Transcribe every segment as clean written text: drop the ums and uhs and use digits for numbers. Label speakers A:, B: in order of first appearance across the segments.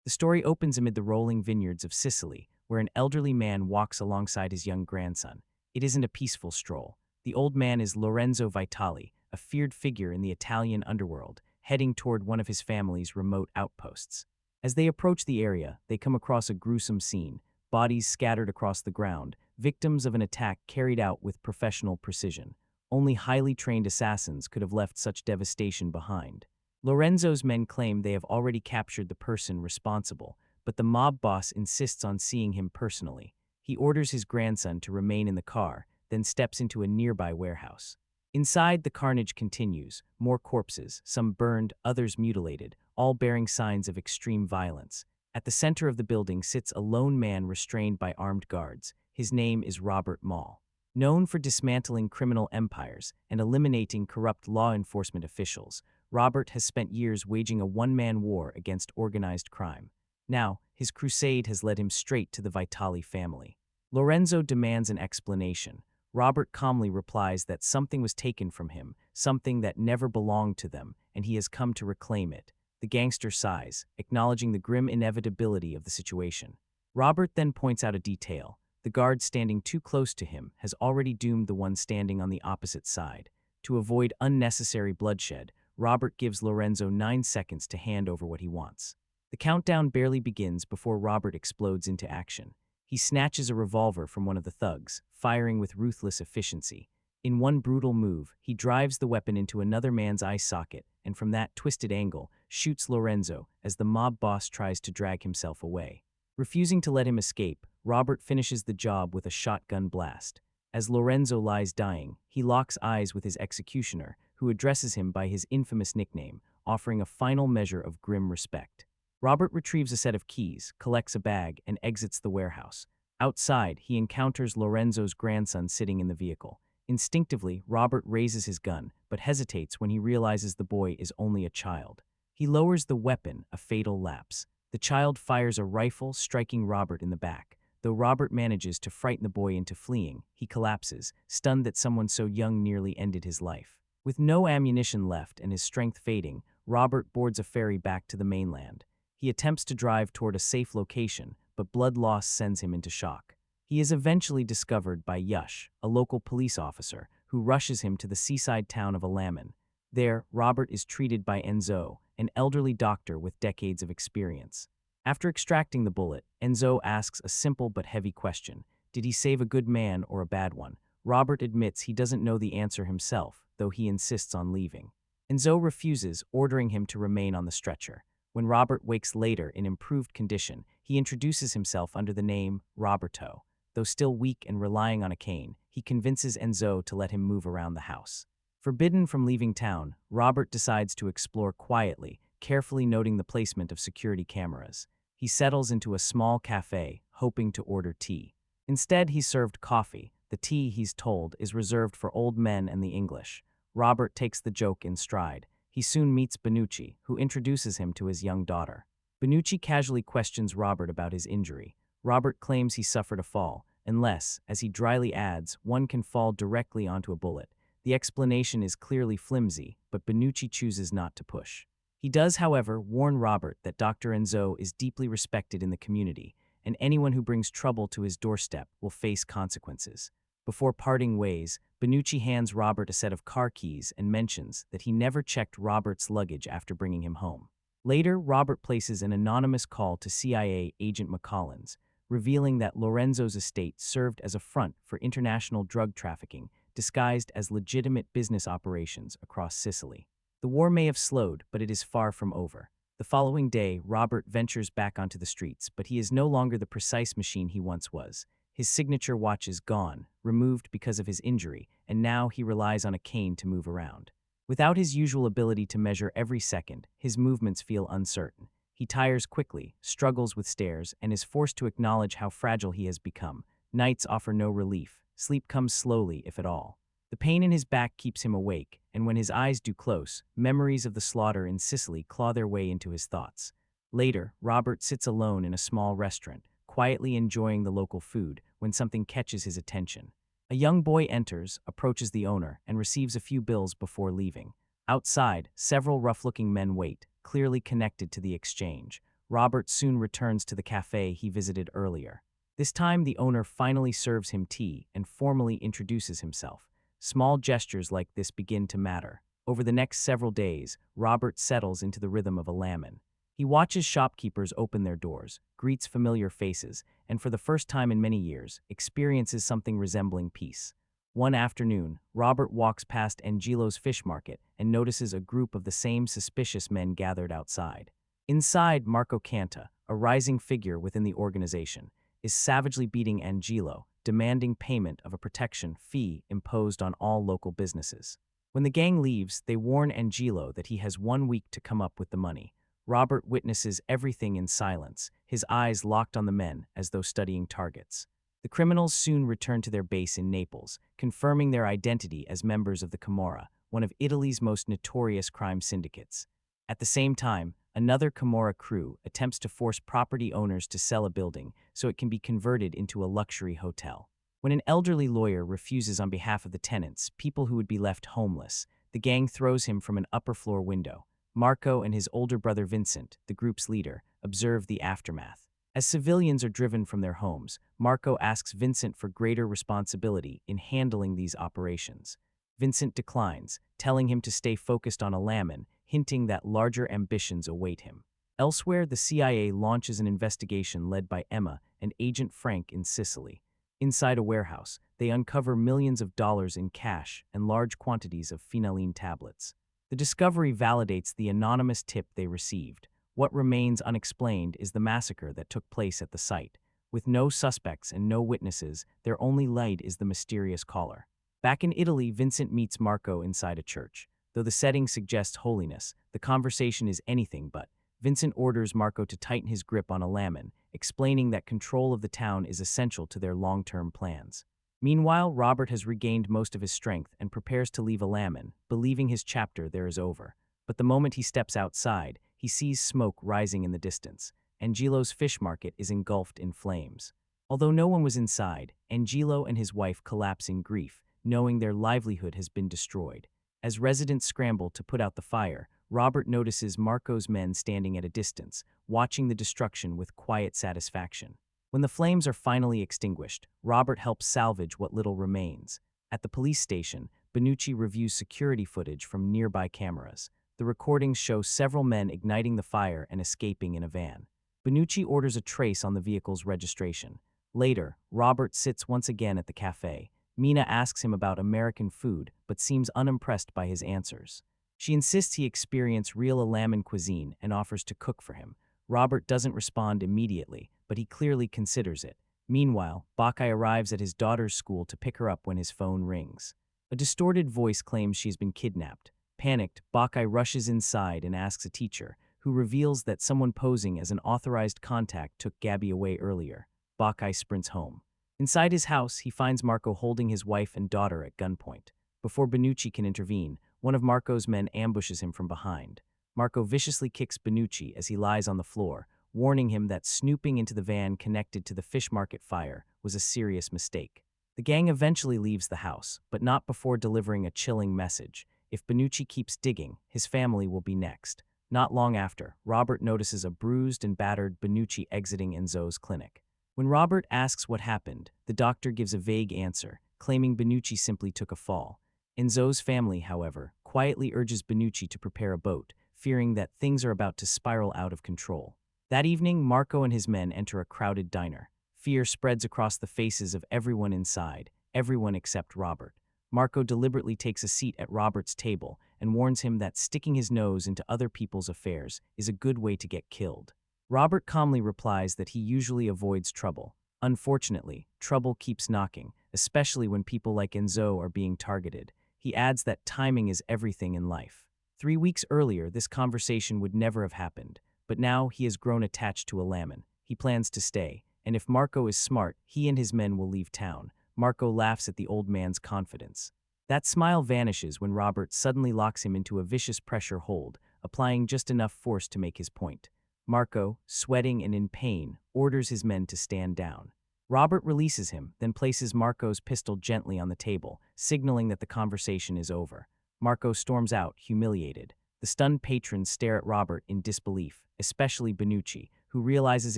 A: The story opens amid the rolling vineyards of Sicily, where an elderly man walks alongside his young grandson. It isn't a peaceful stroll. The old man is Lorenzo Vitali, a feared figure in the Italian underworld, heading toward one of his family's remote outposts. As they approach the area, they come across a gruesome scene, bodies scattered across the ground, victims of an attack carried out with professional precision. Only highly trained assassins could have left such devastation behind. Lorenzo's men claim they have already captured the person responsible, but the mob boss insists on seeing him personally. He orders his grandson to remain in the car, then steps into a nearby warehouse. Inside, the carnage continues, more corpses, some burned, others mutilated, all bearing signs of extreme violence. At the center of the building sits a lone man restrained by armed guards. His name is Robert Mall. Known for dismantling criminal empires and eliminating corrupt law enforcement officials, Robert has spent years waging a one-man war against organized crime. Now, his crusade has led him straight to the Vitali family. Lorenzo demands an explanation. Robert calmly replies that something was taken from him, something that never belonged to them, and he has come to reclaim it. The gangster sighs, acknowledging the grim inevitability of the situation. Robert then points out a detail. The guard standing too close to him has already doomed the one standing on the opposite side. To avoid unnecessary bloodshed, Robert gives Lorenzo 9 seconds to hand over what he wants. The countdown barely begins before Robert explodes into action. He snatches a revolver from one of the thugs, firing with ruthless efficiency. In one brutal move, he drives the weapon into another man's eye socket, and from that twisted angle, shoots Lorenzo as the mob boss tries to drag himself away. Refusing to let him escape, Robert finishes the job with a shotgun blast. As Lorenzo lies dying, he locks eyes with his executioner, who addresses him by his infamous nickname, offering a final measure of grim respect. Robert retrieves a set of keys, collects a bag, and exits the warehouse. Outside, he encounters Lorenzo's grandson sitting in the vehicle. Instinctively, Robert raises his gun, but hesitates when he realizes the boy is only a child. He lowers the weapon, a fatal lapse. The child fires a rifle, striking Robert in the back. Though Robert manages to frighten the boy into fleeing, he collapses, stunned that someone so young nearly ended his life. With no ammunition left and his strength fading, Robert boards a ferry back to the mainland. He attempts to drive toward a safe location, but blood loss sends him into shock. He is eventually discovered by Yush, a local police officer, who rushes him to the seaside town of Alaman. There, Robert is treated by Enzo, an elderly doctor with decades of experience. After extracting the bullet, Enzo asks a simple but heavy question. Did he save a good man or a bad one? Robert admits he doesn't know the answer himself, though he insists on leaving. Enzo refuses, ordering him to remain on the stretcher. When Robert wakes later in improved condition, he introduces himself under the name Roberto. Though still weak and relying on a cane, he convinces Enzo to let him move around the house. Forbidden from leaving town, Robert decides to explore quietly, carefully noting the placement of security cameras. He settles into a small cafe, hoping to order tea. Instead, he's served coffee. The tea, he's told, is reserved for old men and the English. Robert takes the joke in stride. He soon meets Benucci, who introduces him to his young daughter. Benucci casually questions Robert about his injury. Robert claims he suffered a fall, unless, as he dryly adds, one can fall directly onto a bullet. The explanation is clearly flimsy, but Benucci chooses not to push. He does, however, warn Robert that Dr. Enzo is deeply respected in the community, and anyone who brings trouble to his doorstep will face consequences. Before parting ways, Benucci hands Robert a set of car keys and mentions that he never checked Robert's luggage after bringing him home. Later, Robert places an anonymous call to CIA agent McCollins, revealing that Lorenzo's estate served as a front for international drug trafficking, disguised as legitimate business operations across Sicily. The war may have slowed, but it is far from over. The following day, Robert ventures back onto the streets, but he is no longer the precise machine he once was. His signature watch is gone, removed because of his injury, and now he relies on a cane to move around. Without his usual ability to measure every second, his movements feel uncertain. He tires quickly, struggles with stairs, and is forced to acknowledge how fragile he has become. Nights offer no relief. Sleep comes slowly, if at all. The pain in his back keeps him awake, and when his eyes do close, memories of the slaughter in Sicily claw their way into his thoughts. Later, Robert sits alone in a small restaurant, quietly enjoying the local food, when something catches his attention. A young boy enters, approaches the owner, and receives a few bills before leaving. Outside, several rough-looking men wait, clearly connected to the exchange. Robert soon returns to the cafe he visited earlier. This time, the owner finally serves him tea and formally introduces himself. Small gestures like this begin to matter. Over the next several days, Robert settles into the rhythm of a layman. He watches shopkeepers open their doors, greets familiar faces, and for the first time in many years, experiences something resembling peace. One afternoon, Robert walks past Angelo's fish market and notices a group of the same suspicious men gathered outside. Inside, Marco Canta, a rising figure within the organization, is savagely beating Angelo, demanding payment of a protection fee imposed on all local businesses. When the gang leaves, they warn Angelo that he has 1 week to come up with the money. Robert witnesses everything in silence, his eyes locked on the men as though studying targets. The criminals soon return to their base in Naples, confirming their identity as members of the Camorra, one of Italy's most notorious crime syndicates. At the same time, another Camorra crew attempts to force property owners to sell a building so it can be converted into a luxury hotel. When an elderly lawyer refuses on behalf of the tenants, people who would be left homeless, the gang throws him from an upper-floor window. Marco and his older brother Vincent, the group's leader, observe the aftermath. As civilians are driven from their homes, Marco asks Vincent for greater responsibility in handling these operations. Vincent declines, telling him to stay focused on Alaman, hinting that larger ambitions await him. Elsewhere, the CIA launches an investigation led by Emma and Agent Frank in Sicily. Inside a warehouse, they uncover millions of dollars in cash and large quantities of phenylene tablets. The discovery validates the anonymous tip they received. What remains unexplained is the massacre that took place at the site. With no suspects and no witnesses, their only light is the mysterious caller. Back in Italy, Vincent meets Marco inside a church. Though the setting suggests holiness, the conversation is anything but. Vincent orders Marco to tighten his grip on Alaman, explaining that control of the town is essential to their long-term plans. Meanwhile, Robert has regained most of his strength and prepares to leave Alaman, believing his chapter there is over. But the moment he steps outside, he sees smoke rising in the distance. Angelo's fish market is engulfed in flames. Although no one was inside, Angelo and his wife collapse in grief, knowing their livelihood has been destroyed. As residents scramble to put out the fire, Robert notices Marco's men standing at a distance, watching the destruction with quiet satisfaction. When the flames are finally extinguished, Robert helps salvage what little remains. At the police station, Benucci reviews security footage from nearby cameras. The recordings show several men igniting the fire and escaping in a van. Benucci orders a trace on the vehicle's registration. Later, Robert sits once again at the cafe. Mina asks him about American food, but seems unimpressed by his answers. She insists he experience real Alaman cuisine and offers to cook for him. Robert doesn't respond immediately, but he clearly considers it. Meanwhile, Bacchai arrives at his daughter's school to pick her up when his phone rings. A distorted voice claims she's been kidnapped. Panicked, Bacchai rushes inside and asks a teacher, who reveals that someone posing as an authorized contact took Gabby away earlier. Bacchai sprints home. Inside his house, he finds Marco holding his wife and daughter at gunpoint. Before Benucci can intervene, one of Marco's men ambushes him from behind. Marco viciously kicks Benucci as he lies on the floor, warning him that snooping into the van connected to the fish market fire was a serious mistake. The gang eventually leaves the house, but not before delivering a chilling message. If Benucci keeps digging, his family will be next. Not long after, Robert notices a bruised and battered Benucci exiting Enzo's clinic. When Robert asks what happened, the doctor gives a vague answer, claiming Benucci simply took a fall. Enzo's family, however, quietly urges Benucci to prepare a boat, fearing that things are about to spiral out of control. That evening, Marco and his men enter a crowded diner. Fear spreads across the faces of everyone inside, everyone except Robert. Marco deliberately takes a seat at Robert's table and warns him that sticking his nose into other people's affairs is a good way to get killed. Robert calmly replies that he usually avoids trouble. Unfortunately, trouble keeps knocking, especially when people like Enzo are being targeted. He adds that timing is everything in life. 3 weeks earlier, this conversation would never have happened, but now he has grown attached to Alaman. He plans to stay, and if Marco is smart, he and his men will leave town. Marco laughs at the old man's confidence. That smile vanishes when Robert suddenly locks him into a vicious pressure hold, applying just enough force to make his point. Marco, sweating and in pain, orders his men to stand down. Robert releases him, then places Marco's pistol gently on the table, signaling that the conversation is over. Marco storms out, humiliated. The stunned patrons stare at Robert in disbelief, especially Benucci, who realizes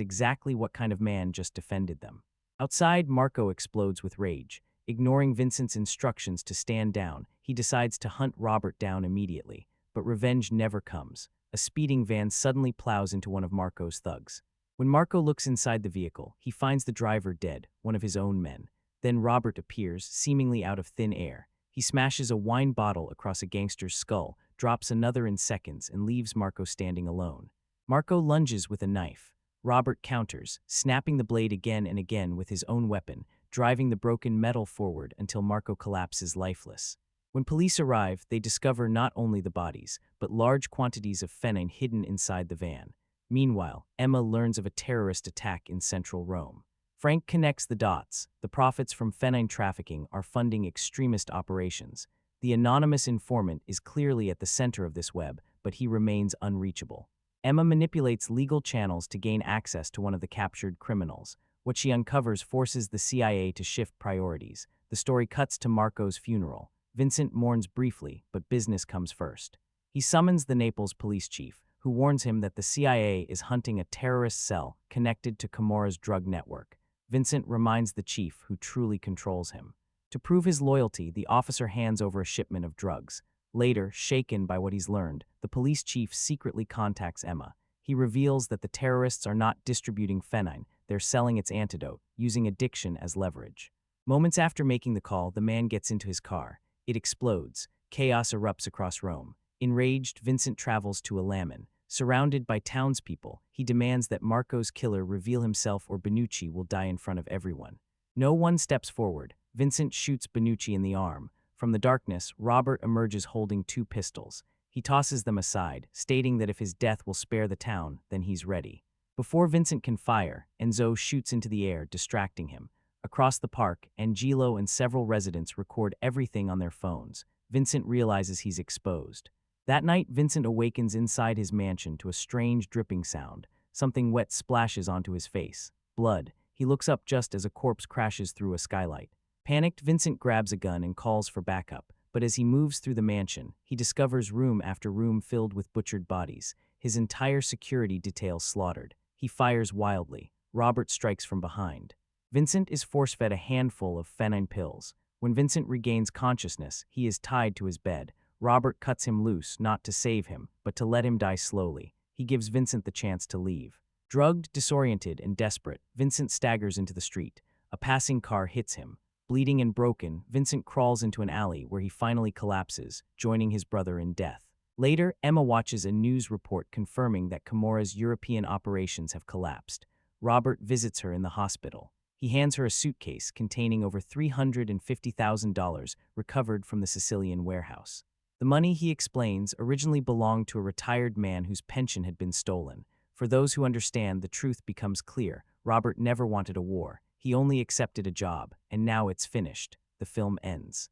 A: exactly what kind of man just defended them. Outside, Marco explodes with rage. Ignoring Vincent's instructions to stand down, he decides to hunt Robert down immediately. But revenge never comes. A speeding van suddenly plows into one of Marco's thugs. When Marco looks inside the vehicle, he finds the driver dead, one of his own men. Then Robert appears, seemingly out of thin air. He smashes a wine bottle across a gangster's skull, drops another in seconds, and leaves Marco standing alone. Marco lunges with a knife. Robert counters, snapping the blade again and again with his own weapon, driving the broken metal forward until Marco collapses lifeless. When police arrive, they discover not only the bodies, but large quantities of phenine hidden inside the van. Meanwhile, Emma learns of a terrorist attack in central Rome. Frank connects the dots. The profits from phenine trafficking are funding extremist operations. The anonymous informant is clearly at the center of this web, but he remains unreachable. Emma manipulates legal channels to gain access to one of the captured criminals. What she uncovers forces the CIA to shift priorities. The story cuts to Marco's funeral. Vincent mourns briefly, but business comes first. He summons the Naples police chief, who warns him that the CIA is hunting a terrorist cell connected to Camora's drug network. Vincent reminds the chief who truly controls him. To prove his loyalty, the officer hands over a shipment of drugs. Later, shaken by what he's learned, the police chief secretly contacts Emma. He reveals that the terrorists are not distributing phenine, they're selling its antidote, using addiction as leverage. Moments after making the call, the man gets into his car. It explodes. Chaos erupts across Rome. Enraged, Vincent travels to Altamonte. Surrounded by townspeople, he demands that Marco's killer reveal himself or Benucci will die in front of everyone. No one steps forward. Vincent shoots Benucci in the arm. From the darkness, Robert emerges holding 2 pistols. He tosses them aside, stating that if his death will spare the town, then he's ready. Before Vincent can fire, Enzo shoots into the air, distracting him. Across the park, Angelo and several residents record everything on their phones. Vincent realizes he's exposed. That night, Vincent awakens inside his mansion to a strange dripping sound. Something wet splashes onto his face. Blood. He looks up just as a corpse crashes through a skylight. Panicked, Vincent grabs a gun and calls for backup. But as he moves through the mansion, he discovers room after room filled with butchered bodies. His entire security detail slaughtered. He fires wildly. Robert strikes from behind. Vincent is force-fed a handful of phenine pills. When Vincent regains consciousness, he is tied to his bed. Robert cuts him loose, not to save him, but to let him die slowly. He gives Vincent the chance to leave. Drugged, disoriented, and desperate, Vincent staggers into the street. A passing car hits him. Bleeding and broken, Vincent crawls into an alley where he finally collapses, joining his brother in death. Later, Emma watches a news report confirming that Camora's European operations have collapsed. Robert visits her in the hospital. He hands her a suitcase containing over $350,000 recovered from the Sicilian warehouse. The money, he explains, originally belonged to a retired man whose pension had been stolen. For those who understand, the truth becomes clear. Robert never wanted a war. He only accepted a job, and now it's finished. The film ends.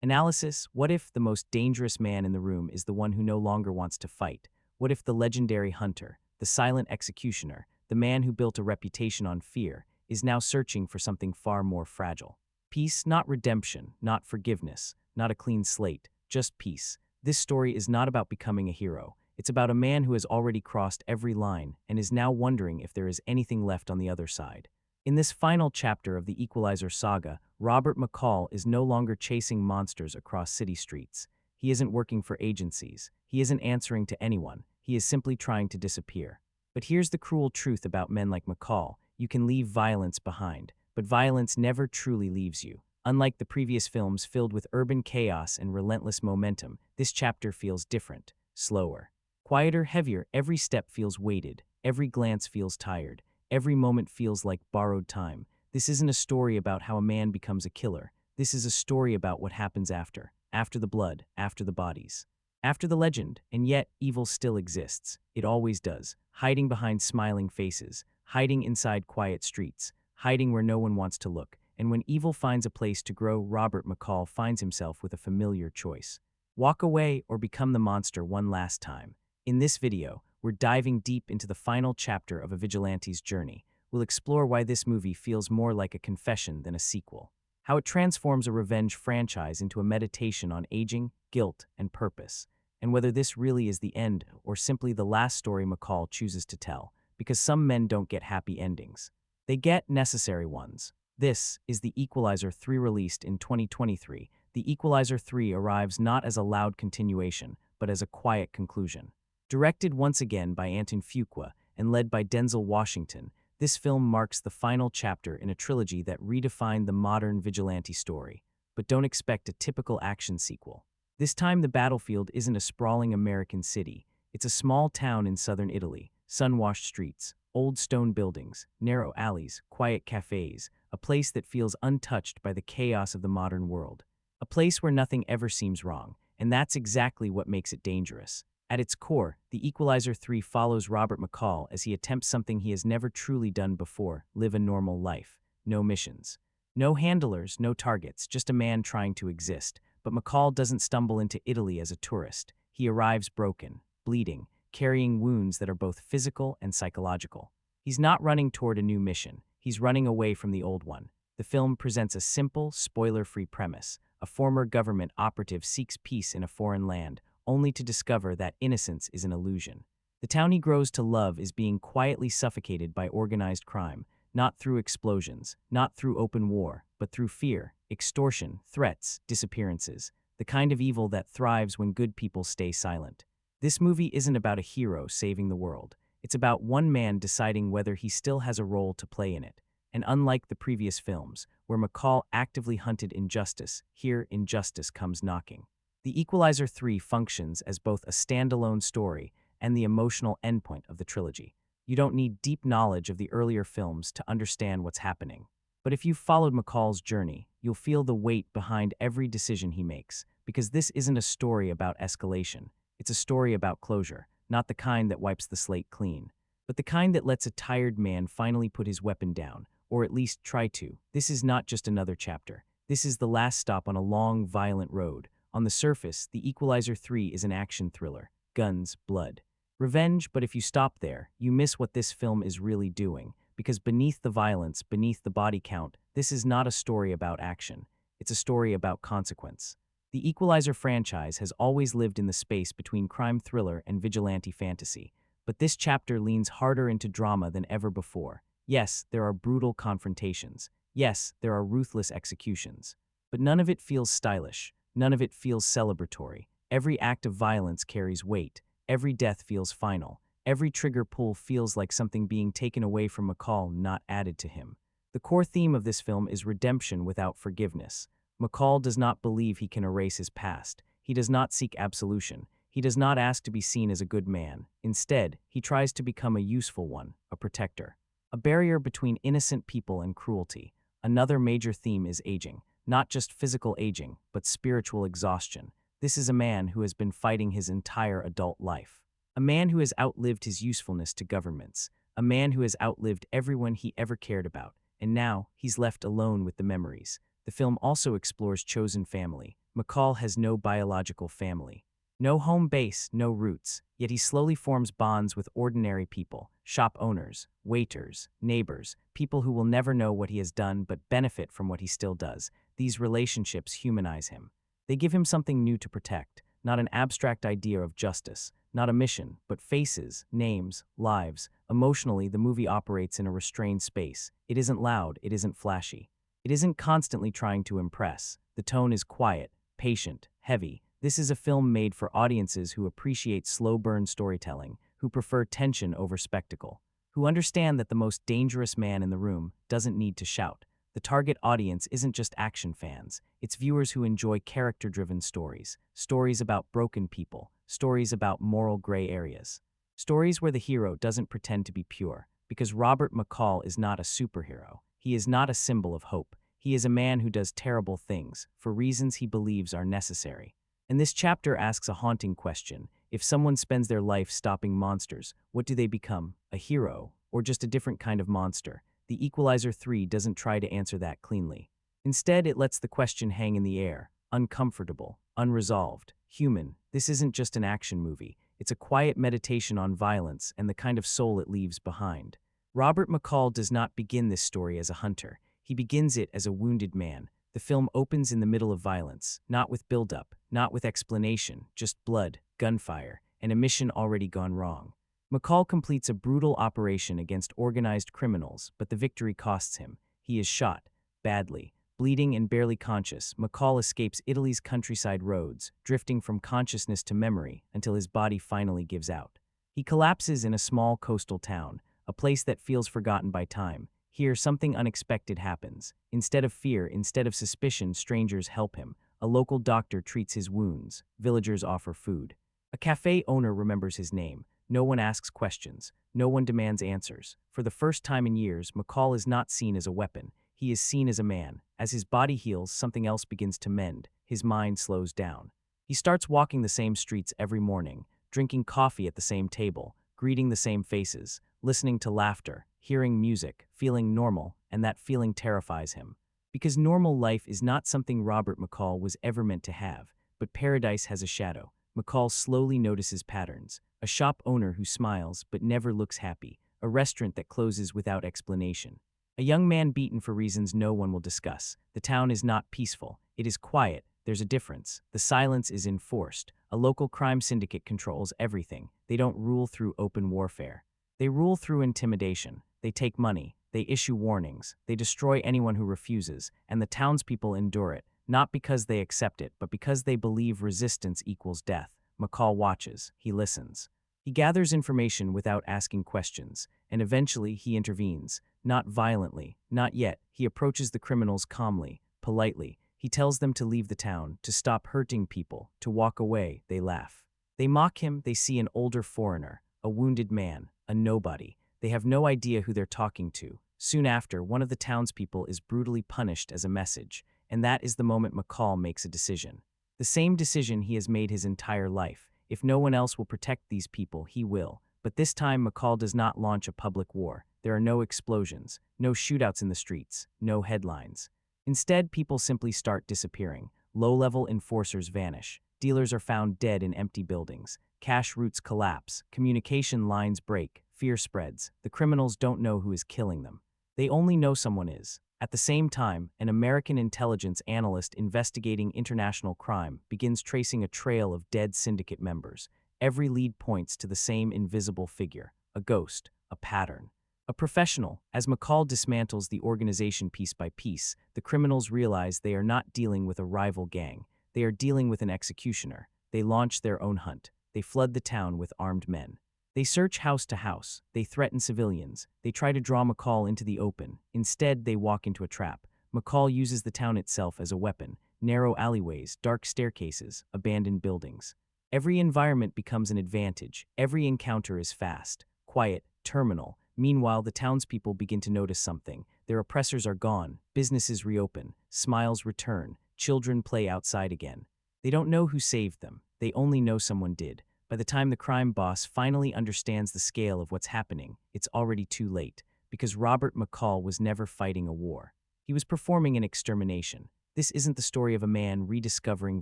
A: Analysis: what if the most dangerous man in the room is the one who no longer wants to fight? What if the legendary hunter, the silent executioner, the man who built a reputation on fear, is now searching for something far more fragile? Peace, not redemption, not forgiveness, not a clean slate, just peace. This story is not about becoming a hero. It's about a man who has already crossed every line and is now wondering if there is anything left on the other side. In this final chapter of the Equalizer saga, Robert McCall is no longer chasing monsters across city streets. He isn't working for agencies. He isn't answering to anyone. He is simply trying to disappear. But here's the cruel truth about men like McCall. You can leave violence behind, but violence never truly leaves you. Unlike the previous films filled with urban chaos and relentless momentum, this chapter feels different, slower. Quieter, heavier, every step feels weighted, every glance feels tired. Every moment feels like borrowed time. This isn't a story about how a man becomes a killer. This is a story about what happens after the blood, after the bodies, after the legend. And yet, evil still exists. It always does, hiding behind smiling faces, hiding inside quiet streets, hiding where no one wants to look. And when evil finds a place to grow, Robert McCall finds himself with a familiar choice. Walk away or become the monster one last time. In this video, we're diving deep into the final chapter of a vigilante's journey. We'll explore why this movie feels more like a confession than a sequel, how it transforms a revenge franchise into a meditation on aging, guilt, and purpose, and whether this really is the end or simply the last story McCall chooses to tell. because some men don't get happy endings. They get necessary ones. This is the Equalizer 3 released in 2023. The Equalizer 3 arrives not as a loud continuation, but as a quiet conclusion. Directed once again by Anton Fuqua and led by Denzel Washington, this film marks the final chapter in a trilogy that redefined the modern vigilante story. But don't expect a typical action sequel. This time the battlefield isn't a sprawling American city. It's a small town in southern Italy, sun-washed streets, old stone buildings, narrow alleys, quiet cafes, a place that feels untouched by the chaos of the modern world. A place where nothing ever seems wrong, and that's exactly what makes it dangerous. At its core, The Equalizer 3 follows Robert McCall as he attempts something he has never truly done before: live a normal life. No missions. No handlers, no targets, just a man trying to exist. But McCall doesn't stumble into Italy as a tourist. He arrives broken, bleeding, carrying wounds that are both physical and psychological. He's not running toward a new mission. He's running away from the old one. The film presents a simple, spoiler-free premise. A former government operative seeks peace in a foreign land, only to discover that innocence is an illusion. The town he grows to love is being quietly suffocated by organized crime, not through explosions, not through open war, but through fear, extortion, threats, disappearances, the kind of evil that thrives when good people stay silent. This movie isn't about a hero saving the world. It's about one man deciding whether he still has a role to play in it. And unlike the previous films, where McCall actively hunted injustice, here injustice comes knocking. The Equalizer 3 functions as both a standalone story and the emotional endpoint of the trilogy. You don't need deep knowledge of the earlier films to understand what's happening. But if you've followed McCall's journey, you'll feel the weight behind every decision he makes, because this isn't a story about escalation. It's a story about closure, not the kind that wipes the slate clean, but the kind that lets a tired man finally put his weapon down, or at least try to. This is not just another chapter. This is the last stop on a long, violent road. On the surface, The Equalizer 3 is an action thriller. Guns, blood, revenge, but if you stop there, you miss what this film is really doing. Because beneath the violence, beneath the body count, this is not a story about action. It's a story about consequence. The Equalizer franchise has always lived in the space between crime thriller and vigilante fantasy, but this chapter leans harder into drama than ever before. Yes, there are brutal confrontations. Yes, there are ruthless executions. But none of it feels stylish. None of it feels celebratory. Every act of violence carries weight. Every death feels final. Every trigger pull feels like something being taken away from McCall, not added to him. The core theme of this film is redemption without forgiveness. McCall does not believe he can erase his past. He does not seek absolution. He does not ask to be seen as a good man. Instead, he tries to become a useful one, a protector. A barrier between innocent people and cruelty. Another major theme is aging. Not just physical aging, but spiritual exhaustion. This is a man who has been fighting his entire adult life. A man who has outlived his usefulness to governments. A man who has outlived everyone he ever cared about. And now, he's left alone with the memories. The film also explores chosen family. McCall has no biological family. No home base, no roots, yet he slowly forms bonds with ordinary people, shop owners, waiters, neighbors, people who will never know what he has done but benefit from what he still does. These relationships humanize him. They give him something new to protect, not an abstract idea of justice, not a mission, but faces, names, lives. Emotionally, the movie operates in a restrained space. It isn't loud, it isn't flashy. It isn't constantly trying to impress. The tone is quiet, patient, heavy. This is a film made for audiences who appreciate slow-burn storytelling, who prefer tension over spectacle, who understand that the most dangerous man in the room doesn't need to shout. The target audience isn't just action fans. It's viewers who enjoy character-driven stories, stories about broken people, stories about moral gray areas, stories where the hero doesn't pretend to be pure, because Robert McCall is not a superhero. He is not a symbol of hope. He is a man who does terrible things for reasons he believes are necessary. And this chapter asks a haunting question. If someone spends their life stopping monsters, what do they become? A hero, or just a different kind of monster? The Equalizer 3 doesn't try to answer that cleanly. Instead, it lets the question hang in the air, uncomfortable, unresolved, human. This isn't just an action movie. It's a quiet meditation on violence and the kind of soul it leaves behind. Robert McCall does not begin this story as a hunter. He begins it as a wounded man. The film opens in the middle of violence, not with build-up, not with explanation, just blood, gunfire, and a mission already gone wrong. McCall completes a brutal operation against organized criminals, but the victory costs him. He is shot, badly. Bleeding and barely conscious, McCall escapes Italy's countryside roads, drifting from consciousness to memory until his body finally gives out. He collapses in a small coastal town, a place that feels forgotten by time. Here, something unexpected happens. Instead of fear, instead of suspicion, strangers help him. A local doctor treats his wounds. Villagers offer food. A cafe owner remembers his name. No one asks questions. No one demands answers. For the first time in years, McCall is not seen as a weapon. He is seen as a man. As his body heals, something else begins to mend. His mind slows down. He starts walking the same streets every morning, drinking coffee at the same table, greeting the same faces, listening to laughter, hearing music, feeling normal, and that feeling terrifies him. Because normal life is not something Robert McCall was ever meant to have, but paradise has a shadow. McCall slowly notices patterns. A shop owner who smiles but never looks happy. A restaurant that closes without explanation. A young man beaten for reasons no one will discuss. The town is not peaceful. It is quiet. There's a difference. The silence is enforced. A local crime syndicate controls everything. They don't rule through open warfare. They rule through intimidation. They take money. They issue warnings. They destroy anyone who refuses, and the townspeople endure it, not because they accept it, but because they believe resistance equals death. McCall watches. He listens. He gathers information without asking questions, and eventually he intervenes. Not violently, not yet. He approaches the criminals calmly, politely. He tells them to leave the town, to stop hurting people, to walk away. They laugh. They mock him. They see an older foreigner, a wounded man, a nobody. They have no idea who they're talking to. Soon after, one of the townspeople is brutally punished as a message, and that is the moment McCall makes a decision. The same decision he has made his entire life. If no one else will protect these people, he will. But this time, McCall does not launch a public war. There are no explosions, no shootouts in the streets, no headlines. Instead, people simply start disappearing. Low-level enforcers vanish. Dealers are found dead in empty buildings. Cash routes collapse. Communication lines break. Fear spreads. The criminals don't know who is killing them. They only know someone is. At the same time, an American intelligence analyst investigating international crime begins tracing a trail of dead syndicate members. Every lead points to the same invisible figure, a ghost, a pattern. A professional, as McCall dismantles the organization piece by piece, the criminals realize they are not dealing with a rival gang. They are dealing with an executioner. They launch their own hunt. They flood the town with armed men. They search house to house. They threaten civilians. They try to draw McCall into the open. Instead, they walk into a trap. McCall uses the town itself as a weapon. Narrow alleyways, dark staircases, abandoned buildings. Every environment becomes an advantage. Every encounter is fast, quiet, terminal. Meanwhile, the townspeople begin to notice something. Their oppressors are gone. Businesses reopen. Smiles return. Children play outside again. They don't know who saved them. They only know someone did. By the time the crime boss finally understands the scale of what's happening, it's already too late, because Robert McCall was never fighting a war. He was performing an extermination. This isn't the story of a man rediscovering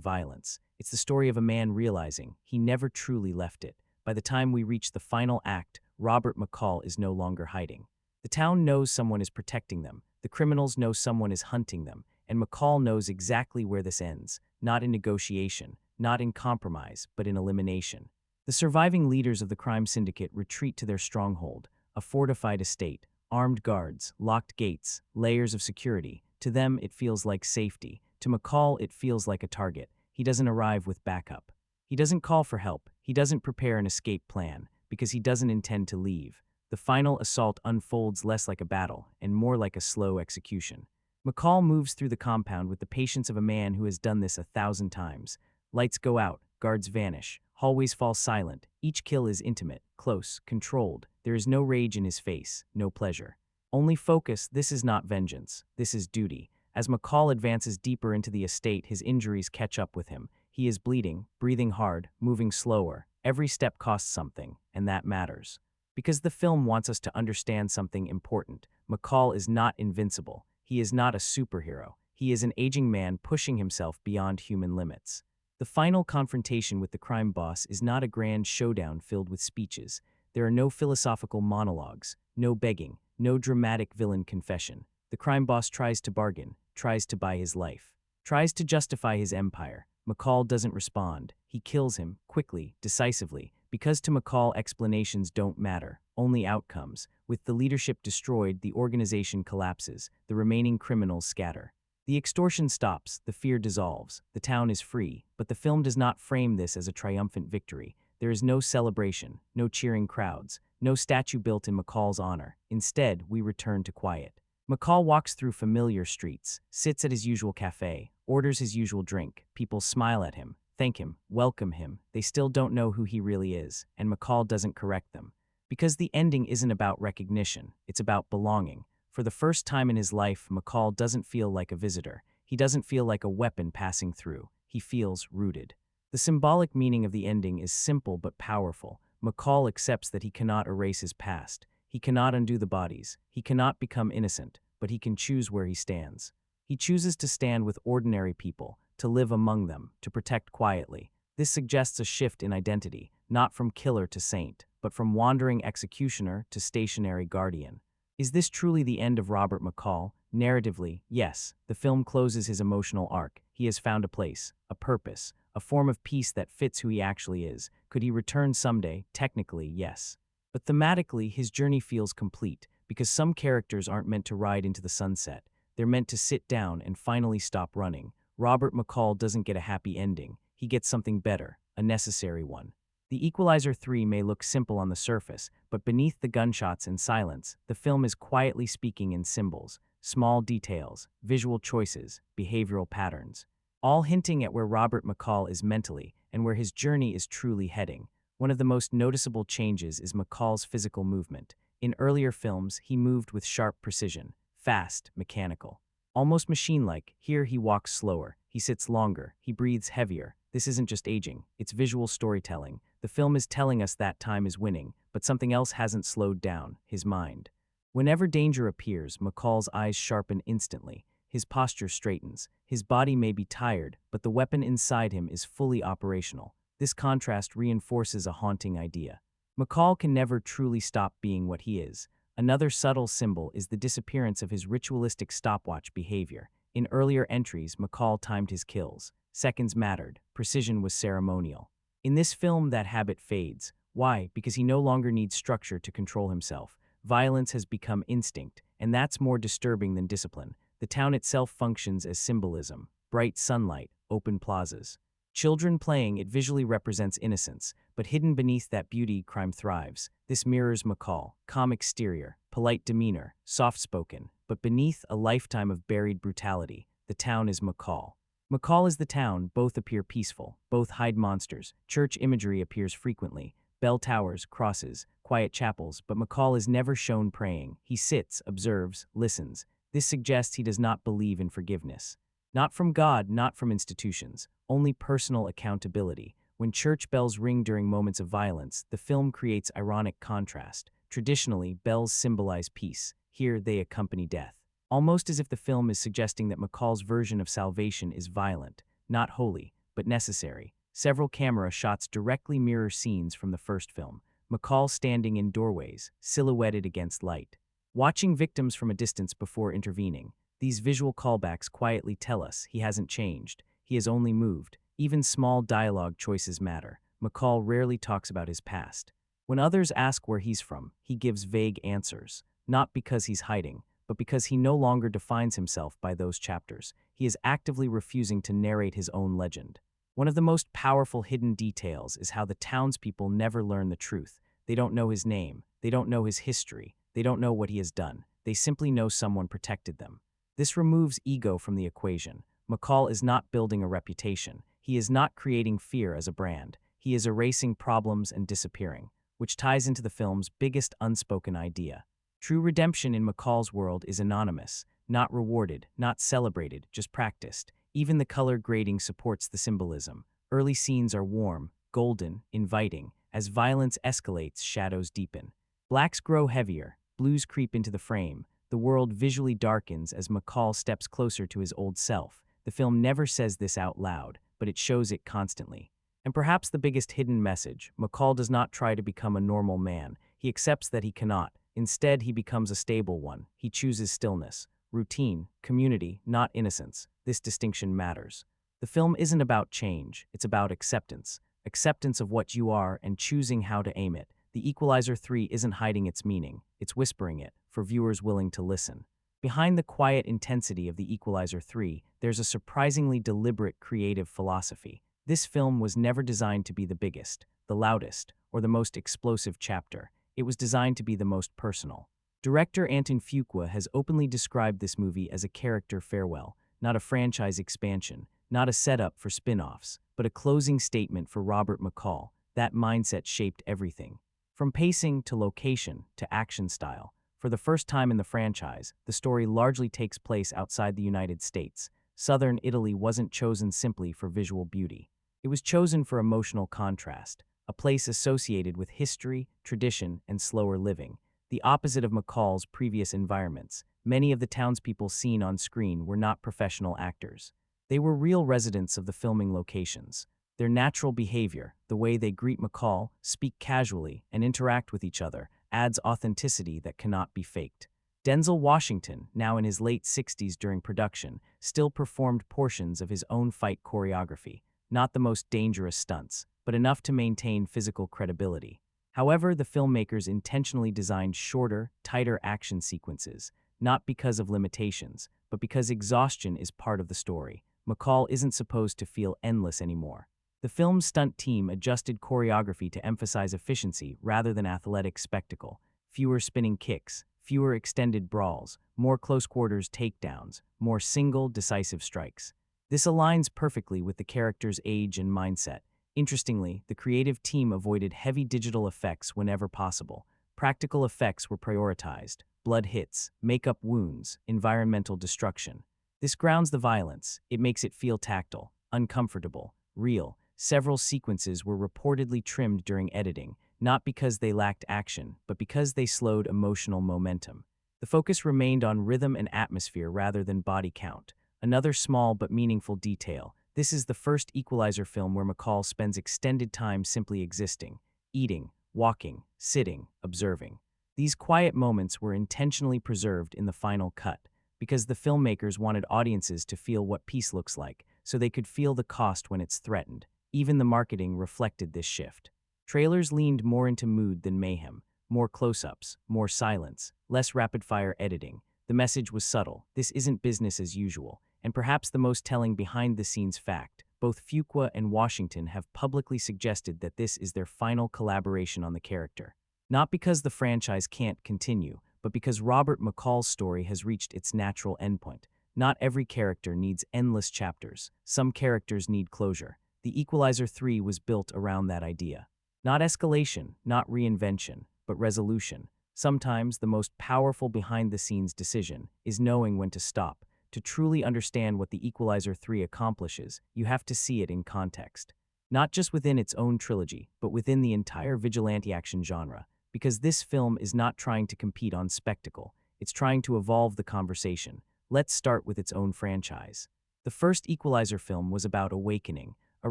A: violence. It's the story of a man realizing he never truly left it. By the time we reach the final act, Robert McCall is no longer hiding. The town knows someone is protecting them. The criminals know someone is hunting them. And McCall knows exactly where this ends, not in negotiation, not in compromise, but in elimination. The surviving leaders of the crime syndicate retreat to their stronghold, a fortified estate, armed guards, locked gates, layers of security. To them, it feels like safety. To McCall, it feels like a target. He doesn't arrive with backup. He doesn't call for help. He doesn't prepare an escape plan, because he doesn't intend to leave. The final assault unfolds less like a battle and more like a slow execution. McCall moves through the compound with the patience of a man who has done this 1,000 times. Lights go out, guards vanish, hallways fall silent. Each kill is intimate, close, controlled. There is no rage in his face, no pleasure. Only focus. This is not vengeance. This is duty. As McCall advances deeper into the estate, his injuries catch up with him. He is bleeding, breathing hard, moving slower. Every step costs something, and that matters. Because the film wants us to understand something important. McCall is not invincible. He is not a superhero. He is an aging man pushing himself beyond human limits. The final confrontation with the crime boss is not a grand showdown filled with speeches. There are no philosophical monologues, no begging, no dramatic villain confession. The crime boss tries to bargain, tries to buy his life, tries to justify his empire. McCall doesn't respond. He kills him, quickly, decisively, because to McCall explanations don't matter, only outcomes. With the leadership destroyed, the organization collapses, the remaining criminals scatter. The extortion stops, the fear dissolves, the town is free, but the film does not frame this as a triumphant victory. There is no celebration, no cheering crowds, no statue built in McCall's honor. Instead, we return to quiet. McCall walks through familiar streets, sits at his usual cafe, orders his usual drink. People smile at him, thank him, welcome him. They still don't know who he really is, and McCall doesn't correct them. Because the ending isn't about recognition, it's about belonging. For the first time in his life, McCall doesn't feel like a visitor. He doesn't feel like a weapon passing through. He feels rooted. The symbolic meaning of the ending is simple but powerful. McCall accepts that he cannot erase his past. He cannot undo the bodies. He cannot become innocent, but he can choose where he stands. He chooses to stand with ordinary people, to live among them, to protect quietly. This suggests a shift in identity, not from killer to saint, but from wandering executioner to stationary guardian. Is this truly the end of Robert McCall? Narratively, yes. The film closes his emotional arc. He has found a place, a purpose, a form of peace that fits who he actually is. Could he return someday? Technically, yes. But thematically, his journey feels complete, because some characters aren't meant to ride into the sunset. They're meant to sit down and finally stop running. Robert McCall doesn't get a happy ending. He gets something better, a necessary one. The Equalizer 3 may look simple on the surface, but beneath the gunshots and silence, the film is quietly speaking in symbols, small details, visual choices, behavioral patterns, all hinting at where Robert McCall is mentally and where his journey is truly heading. One of the most noticeable changes is McCall's physical movement. In earlier films, he moved with sharp precision, fast, mechanical, almost machine-like. Here he walks slower, he sits longer, he breathes heavier. This isn't just aging, it's visual storytelling. The film is telling us that time is winning, but something else hasn't slowed down, his mind. Whenever danger appears, McCall's eyes sharpen instantly. His posture straightens. His body may be tired, but the weapon inside him is fully operational. This contrast reinforces a haunting idea. McCall can never truly stop being what he is. Another subtle symbol is the disappearance of his ritualistic stopwatch behavior. In earlier entries, McCall timed his kills. Seconds mattered. Precision was ceremonial. In this film, that habit fades. Why? Because he no longer needs structure to control himself. Violence has become instinct, and that's more disturbing than discipline. The town itself functions as symbolism. Bright sunlight, open plazas. Children playing, it visually represents innocence, but hidden beneath that beauty, crime thrives. This mirrors McCall. Calm exterior, polite demeanor, soft-spoken, but beneath a lifetime of buried brutality, the town is McCall. McCall is the town, both appear peaceful, both hide monsters. Church imagery appears frequently. Bell towers, crosses, quiet chapels, but McCall is never shown praying. He sits, observes, listens. This suggests he does not believe in forgiveness. Not from God, not from institutions, only personal accountability. When church bells ring during moments of violence, the film creates ironic contrast. Traditionally, bells symbolize peace. Here, they accompany death. Almost as if the film is suggesting that McCall's version of salvation is violent, not holy, but necessary. Several camera shots directly mirror scenes from the first film. McCall standing in doorways, silhouetted against light, watching victims from a distance before intervening. These visual callbacks quietly tell us he hasn't changed, he has only moved. Even small dialogue choices matter. McCall rarely talks about his past. When others ask where he's from, he gives vague answers, not because he's hiding, but because he no longer defines himself by those chapters. He is actively refusing to narrate his own legend. One of the most powerful hidden details is how the townspeople never learn the truth. They don't know his name, they don't know his history, they don't know what he has done. They simply know someone protected them. This removes ego from the equation. McCall is not building a reputation. He is not creating fear as a brand. He is erasing problems and disappearing, which ties into the film's biggest unspoken idea. True redemption in McCall's world is anonymous, not rewarded, not celebrated, just practiced. Even the color grading supports the symbolism. Early scenes are warm, golden, inviting. As violence escalates, shadows deepen. Blacks grow heavier, blues creep into the frame. The world visually darkens as McCall steps closer to his old self. The film never says this out loud, but it shows it constantly. And perhaps the biggest hidden message, McCall does not try to become a normal man. He accepts that he cannot. Instead, he becomes a stable one. He chooses stillness, routine, community, not innocence. This distinction matters. The film isn't about change, it's about acceptance. acceptance of what you are and choosing how to aim it. The Equalizer 3 isn't hiding its meaning, it's whispering it, for viewers willing to listen. Behind the quiet intensity of the Equalizer 3, there's a surprisingly deliberate creative philosophy. This film was never designed to be the biggest, the loudest, or the most explosive chapter. It was designed to be the most personal. Director Anton Fuqua has openly described this movie as a character farewell, not a franchise expansion, not a setup for spin-offs, but a closing statement for Robert McCall. That mindset shaped everything. From pacing to location to action style, for the first time in the franchise, the story largely takes place outside the United States. Southern Italy wasn't chosen simply for visual beauty. It was chosen for emotional contrast, a place associated with history, tradition, and slower living. The opposite of McCall's previous environments, many of the townspeople seen on screen were not professional actors. They were real residents of the filming locations. Their natural behavior, the way they greet McCall, speak casually, and interact with each other, adds authenticity that cannot be faked. Denzel Washington, now in his late 60s during production, still performed portions of his own fight choreography, not the most dangerous stunts, but enough to maintain physical credibility. However, the filmmakers intentionally designed shorter, tighter action sequences, not because of limitations, but because exhaustion is part of the story. McCall isn't supposed to feel endless anymore. The film's stunt team adjusted choreography to emphasize efficiency rather than athletic spectacle. Fewer spinning kicks, fewer extended brawls, more close-quarters takedowns, more single, decisive strikes. This aligns perfectly with the character's age and mindset. Interestingly, the creative team avoided heavy digital effects whenever possible. Practical effects were prioritized: blood hits, makeup wounds, environmental destruction. This grounds the violence. It makes it feel tactile, uncomfortable, real. Several sequences were reportedly trimmed during editing, not because they lacked action, but because they slowed emotional momentum. The focus remained on rhythm and atmosphere rather than body count. Another small but meaningful detail: this is the first Equalizer film where McCall spends extended time simply existing, eating, walking, sitting, observing. These quiet moments were intentionally preserved in the final cut, because the filmmakers wanted audiences to feel what peace looks like, so they could feel the cost when it's threatened. Even the marketing reflected this shift. Trailers leaned more into mood than mayhem, more close-ups, more silence, less rapid-fire editing. The message was subtle: this isn't business as usual. And perhaps the most telling behind-the-scenes fact, both Fuqua and Washington have publicly suggested that this is their final collaboration on the character. Not because the franchise can't continue, but because Robert McCall's story has reached its natural endpoint. Not every character needs endless chapters. Some characters need closure. The Equalizer 3 was built around that idea. Not escalation, not reinvention, but resolution. Sometimes the most powerful behind-the-scenes decision is knowing when to stop. To truly understand what the Equalizer 3 accomplishes, you have to see it in context. Not just within its own trilogy, but within the entire vigilante action genre. Because this film is not trying to compete on spectacle, it's trying to evolve the conversation. Let's start with its own franchise. The first Equalizer film was about awakening, a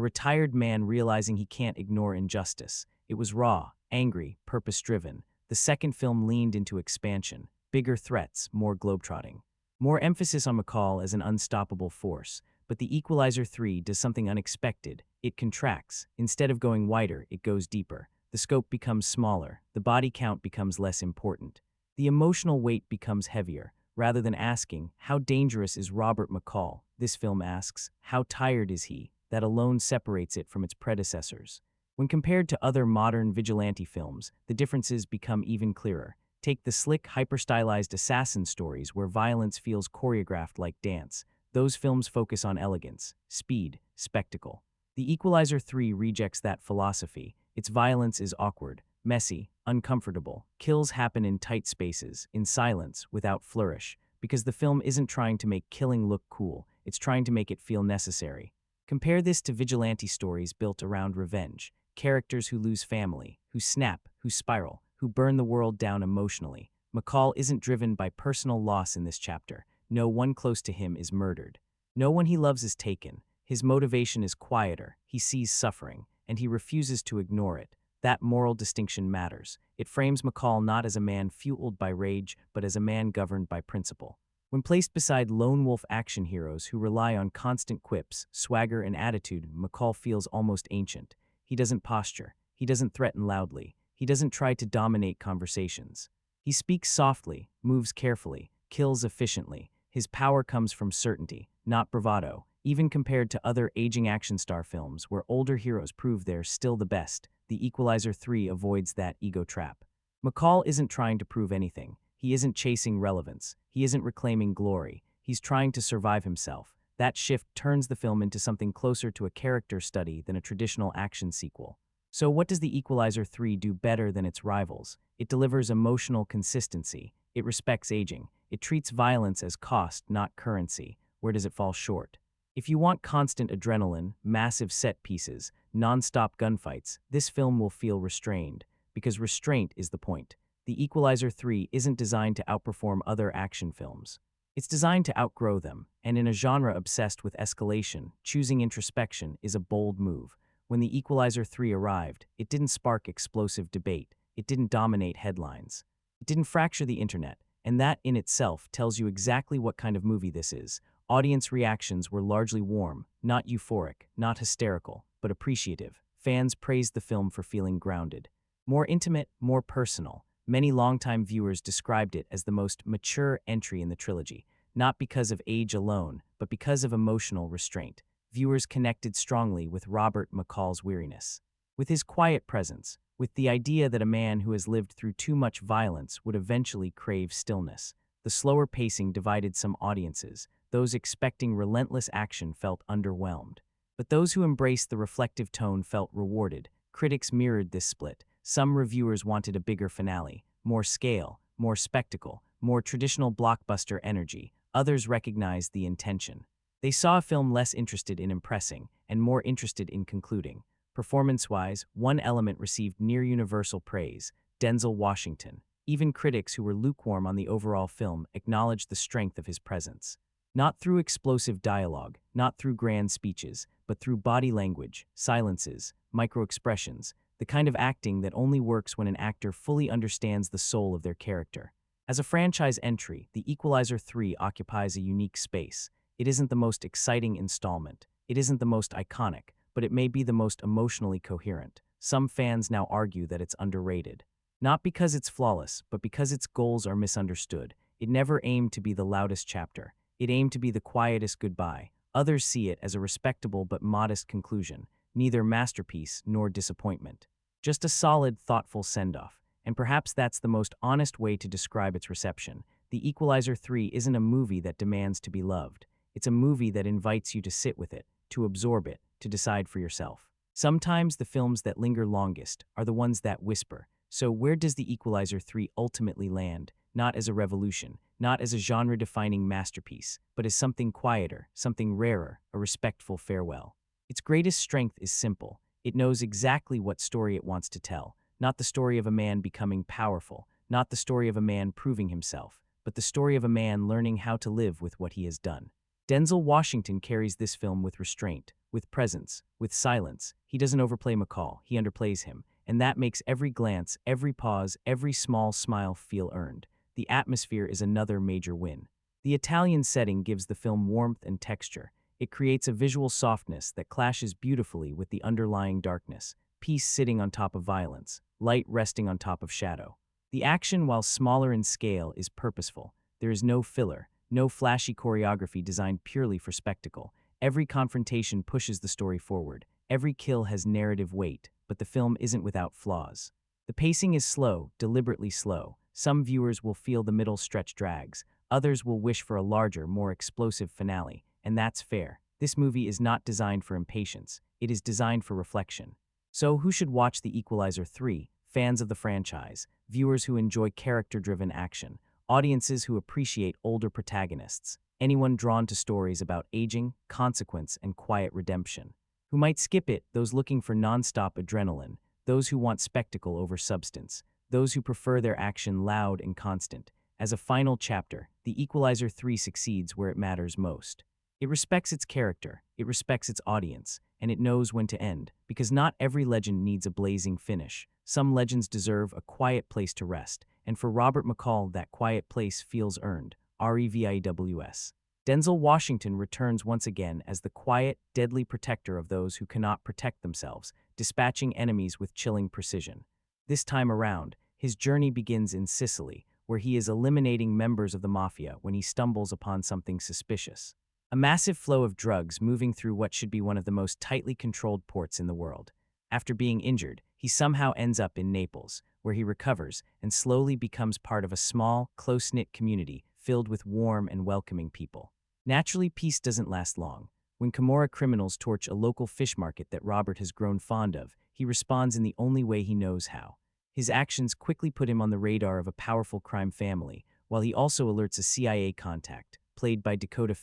A: retired man realizing he can't ignore injustice. It was raw, angry, purpose-driven. The second film leaned into expansion, bigger threats, more globetrotting. More emphasis on McCall as an unstoppable force, but the Equalizer 3 does something unexpected. It contracts. Instead of going wider, it goes deeper. The scope becomes smaller. The body count becomes less important. The emotional weight becomes heavier. Rather than asking, how dangerous is Robert McCall, this film asks, how tired is he? That alone separates it from its predecessors. When compared to other modern vigilante films, the differences become even clearer. Take the slick, hyper-stylized assassin stories where violence feels choreographed like dance. Those films focus on elegance, speed, spectacle. The Equalizer 3 rejects that philosophy. Its violence is awkward, messy, uncomfortable. Kills happen in tight spaces, in silence, without flourish. Because the film isn't trying to make killing look cool, it's trying to make it feel necessary. Compare this to vigilante stories built around revenge. Characters who lose family, who snap, who spiral, who burn the world down emotionally. McCall isn't driven by personal loss in this chapter. No one close to him is murdered. No one he loves is taken. His motivation is quieter. He sees suffering, and he refuses to ignore it. That moral distinction matters. It frames McCall not as a man fueled by rage, but as a man governed by principle. When placed beside lone wolf action heroes who rely on constant quips, swagger, and attitude, McCall feels almost ancient. He doesn't posture. He doesn't threaten loudly. He doesn't try to dominate conversations. He speaks softly, moves carefully, kills efficiently. His power comes from certainty, not bravado. Even compared to other aging action star films where older heroes prove they're still the best, The Equalizer 3 avoids that ego trap. McCall isn't trying to prove anything. He isn't chasing relevance. He isn't reclaiming glory. He's trying to survive himself. That shift turns the film into something closer to a character study than a traditional action sequel. So what does The Equalizer 3 do better than its rivals? It delivers emotional consistency. It respects aging. It treats violence as cost, not currency. Where does it fall short? If you want constant adrenaline, massive set pieces, non-stop gunfights, this film will feel restrained, because restraint is the point. The Equalizer 3 isn't designed to outperform other action films. It's designed to outgrow them, and in a genre obsessed with escalation, choosing introspection is a bold move. When The Equalizer 3 arrived, it didn't spark explosive debate. It didn't dominate headlines. It didn't fracture the internet, and that in itself tells you exactly what kind of movie this is. Audience reactions were largely warm, not euphoric, not hysterical, but appreciative. Fans praised the film for feeling grounded. More intimate, more personal. Many longtime viewers described it as the most mature entry in the trilogy, not because of age alone, but because of emotional restraint. Viewers connected strongly with Robert McCall's weariness, with his quiet presence, with the idea that a man who has lived through too much violence would eventually crave stillness. The slower pacing divided some audiences. Those expecting relentless action felt underwhelmed. But those who embraced the reflective tone felt rewarded. Critics mirrored this split. Some reviewers wanted a bigger finale, more scale, more spectacle, more traditional blockbuster energy. Others recognized the intention. They saw a film less interested in impressing and more interested in concluding. Performance-wise, one element received near-universal praise: Denzel Washington. Even critics who were lukewarm on the overall film acknowledged the strength of his presence. Not through explosive dialogue, not through grand speeches, but through body language, silences, micro-expressions, the kind of acting that only works when an actor fully understands the soul of their character. As a franchise entry, The Equalizer 3 occupies a unique space. It isn't the most exciting installment. It isn't the most iconic, but it may be the most emotionally coherent. Some fans now argue that it's underrated. Not because it's flawless, but because its goals are misunderstood. It never aimed to be the loudest chapter. It aimed to be the quietest goodbye. Others see it as a respectable but modest conclusion, neither masterpiece nor disappointment. Just a solid, thoughtful send-off. And perhaps that's the most honest way to describe its reception. The Equalizer 3 isn't a movie that demands to be loved. It's a movie that invites you to sit with it, to absorb it, to decide for yourself. Sometimes the films that linger longest are the ones that whisper. So where does The Equalizer 3 ultimately land? Not as a revolution, not as a genre-defining masterpiece, but as something quieter, something rarer, a respectful farewell. Its greatest strength is simple. It knows exactly what story it wants to tell. Not the story of a man becoming powerful, not the story of a man proving himself, but the story of a man learning how to live with what he has done. Denzel Washington carries this film with restraint, with presence, with silence. He doesn't overplay McCall, he underplays him, and that makes every glance, every pause, every small smile feel earned. The atmosphere is another major win. The Italian setting gives the film warmth and texture. It creates a visual softness that clashes beautifully with the underlying darkness, peace sitting on top of violence, light resting on top of shadow. The action, while smaller in scale, is purposeful. There is no filler, no flashy choreography designed purely for spectacle. Every confrontation pushes the story forward. Every kill has narrative weight, but the film isn't without flaws. The pacing is slow, deliberately slow. Some viewers will feel the middle stretch drags. Others will wish for a larger, more explosive finale, and that's fair. This movie is not designed for impatience. It is designed for reflection. So who should watch The Equalizer 3? Fans of the franchise, viewers who enjoy character-driven action, audiences who appreciate older protagonists, anyone drawn to stories about aging, consequence, and quiet redemption. Who might skip it, those looking for non-stop adrenaline, those who want spectacle over substance, those who prefer their action loud and constant. As a final chapter, The Equalizer 3 succeeds where it matters most. It respects its character, it respects its audience, and it knows when to end, because not every legend needs a blazing finish. Some legends deserve a quiet place to rest, and for Robert McCall, that quiet place feels earned. REVIWS. Denzel Washington returns once again as the quiet, deadly protector of those who cannot protect themselves, dispatching enemies with chilling precision. This time around, his journey begins in Sicily, where he is eliminating members of the mafia when he stumbles upon something suspicious. A massive flow of drugs moving through what should be one of the most tightly controlled ports in the world. After being injured, he somehow ends up in Naples, where he recovers and slowly becomes part of a small, close-knit community filled with warm and welcoming people. Naturally, peace doesn't last long. When Camorra criminals torch a local fish market that Robert has grown fond of, he responds in the only way he knows how. His actions quickly put him on the radar of a powerful crime family, while he also alerts a CIA contact, played by Dakota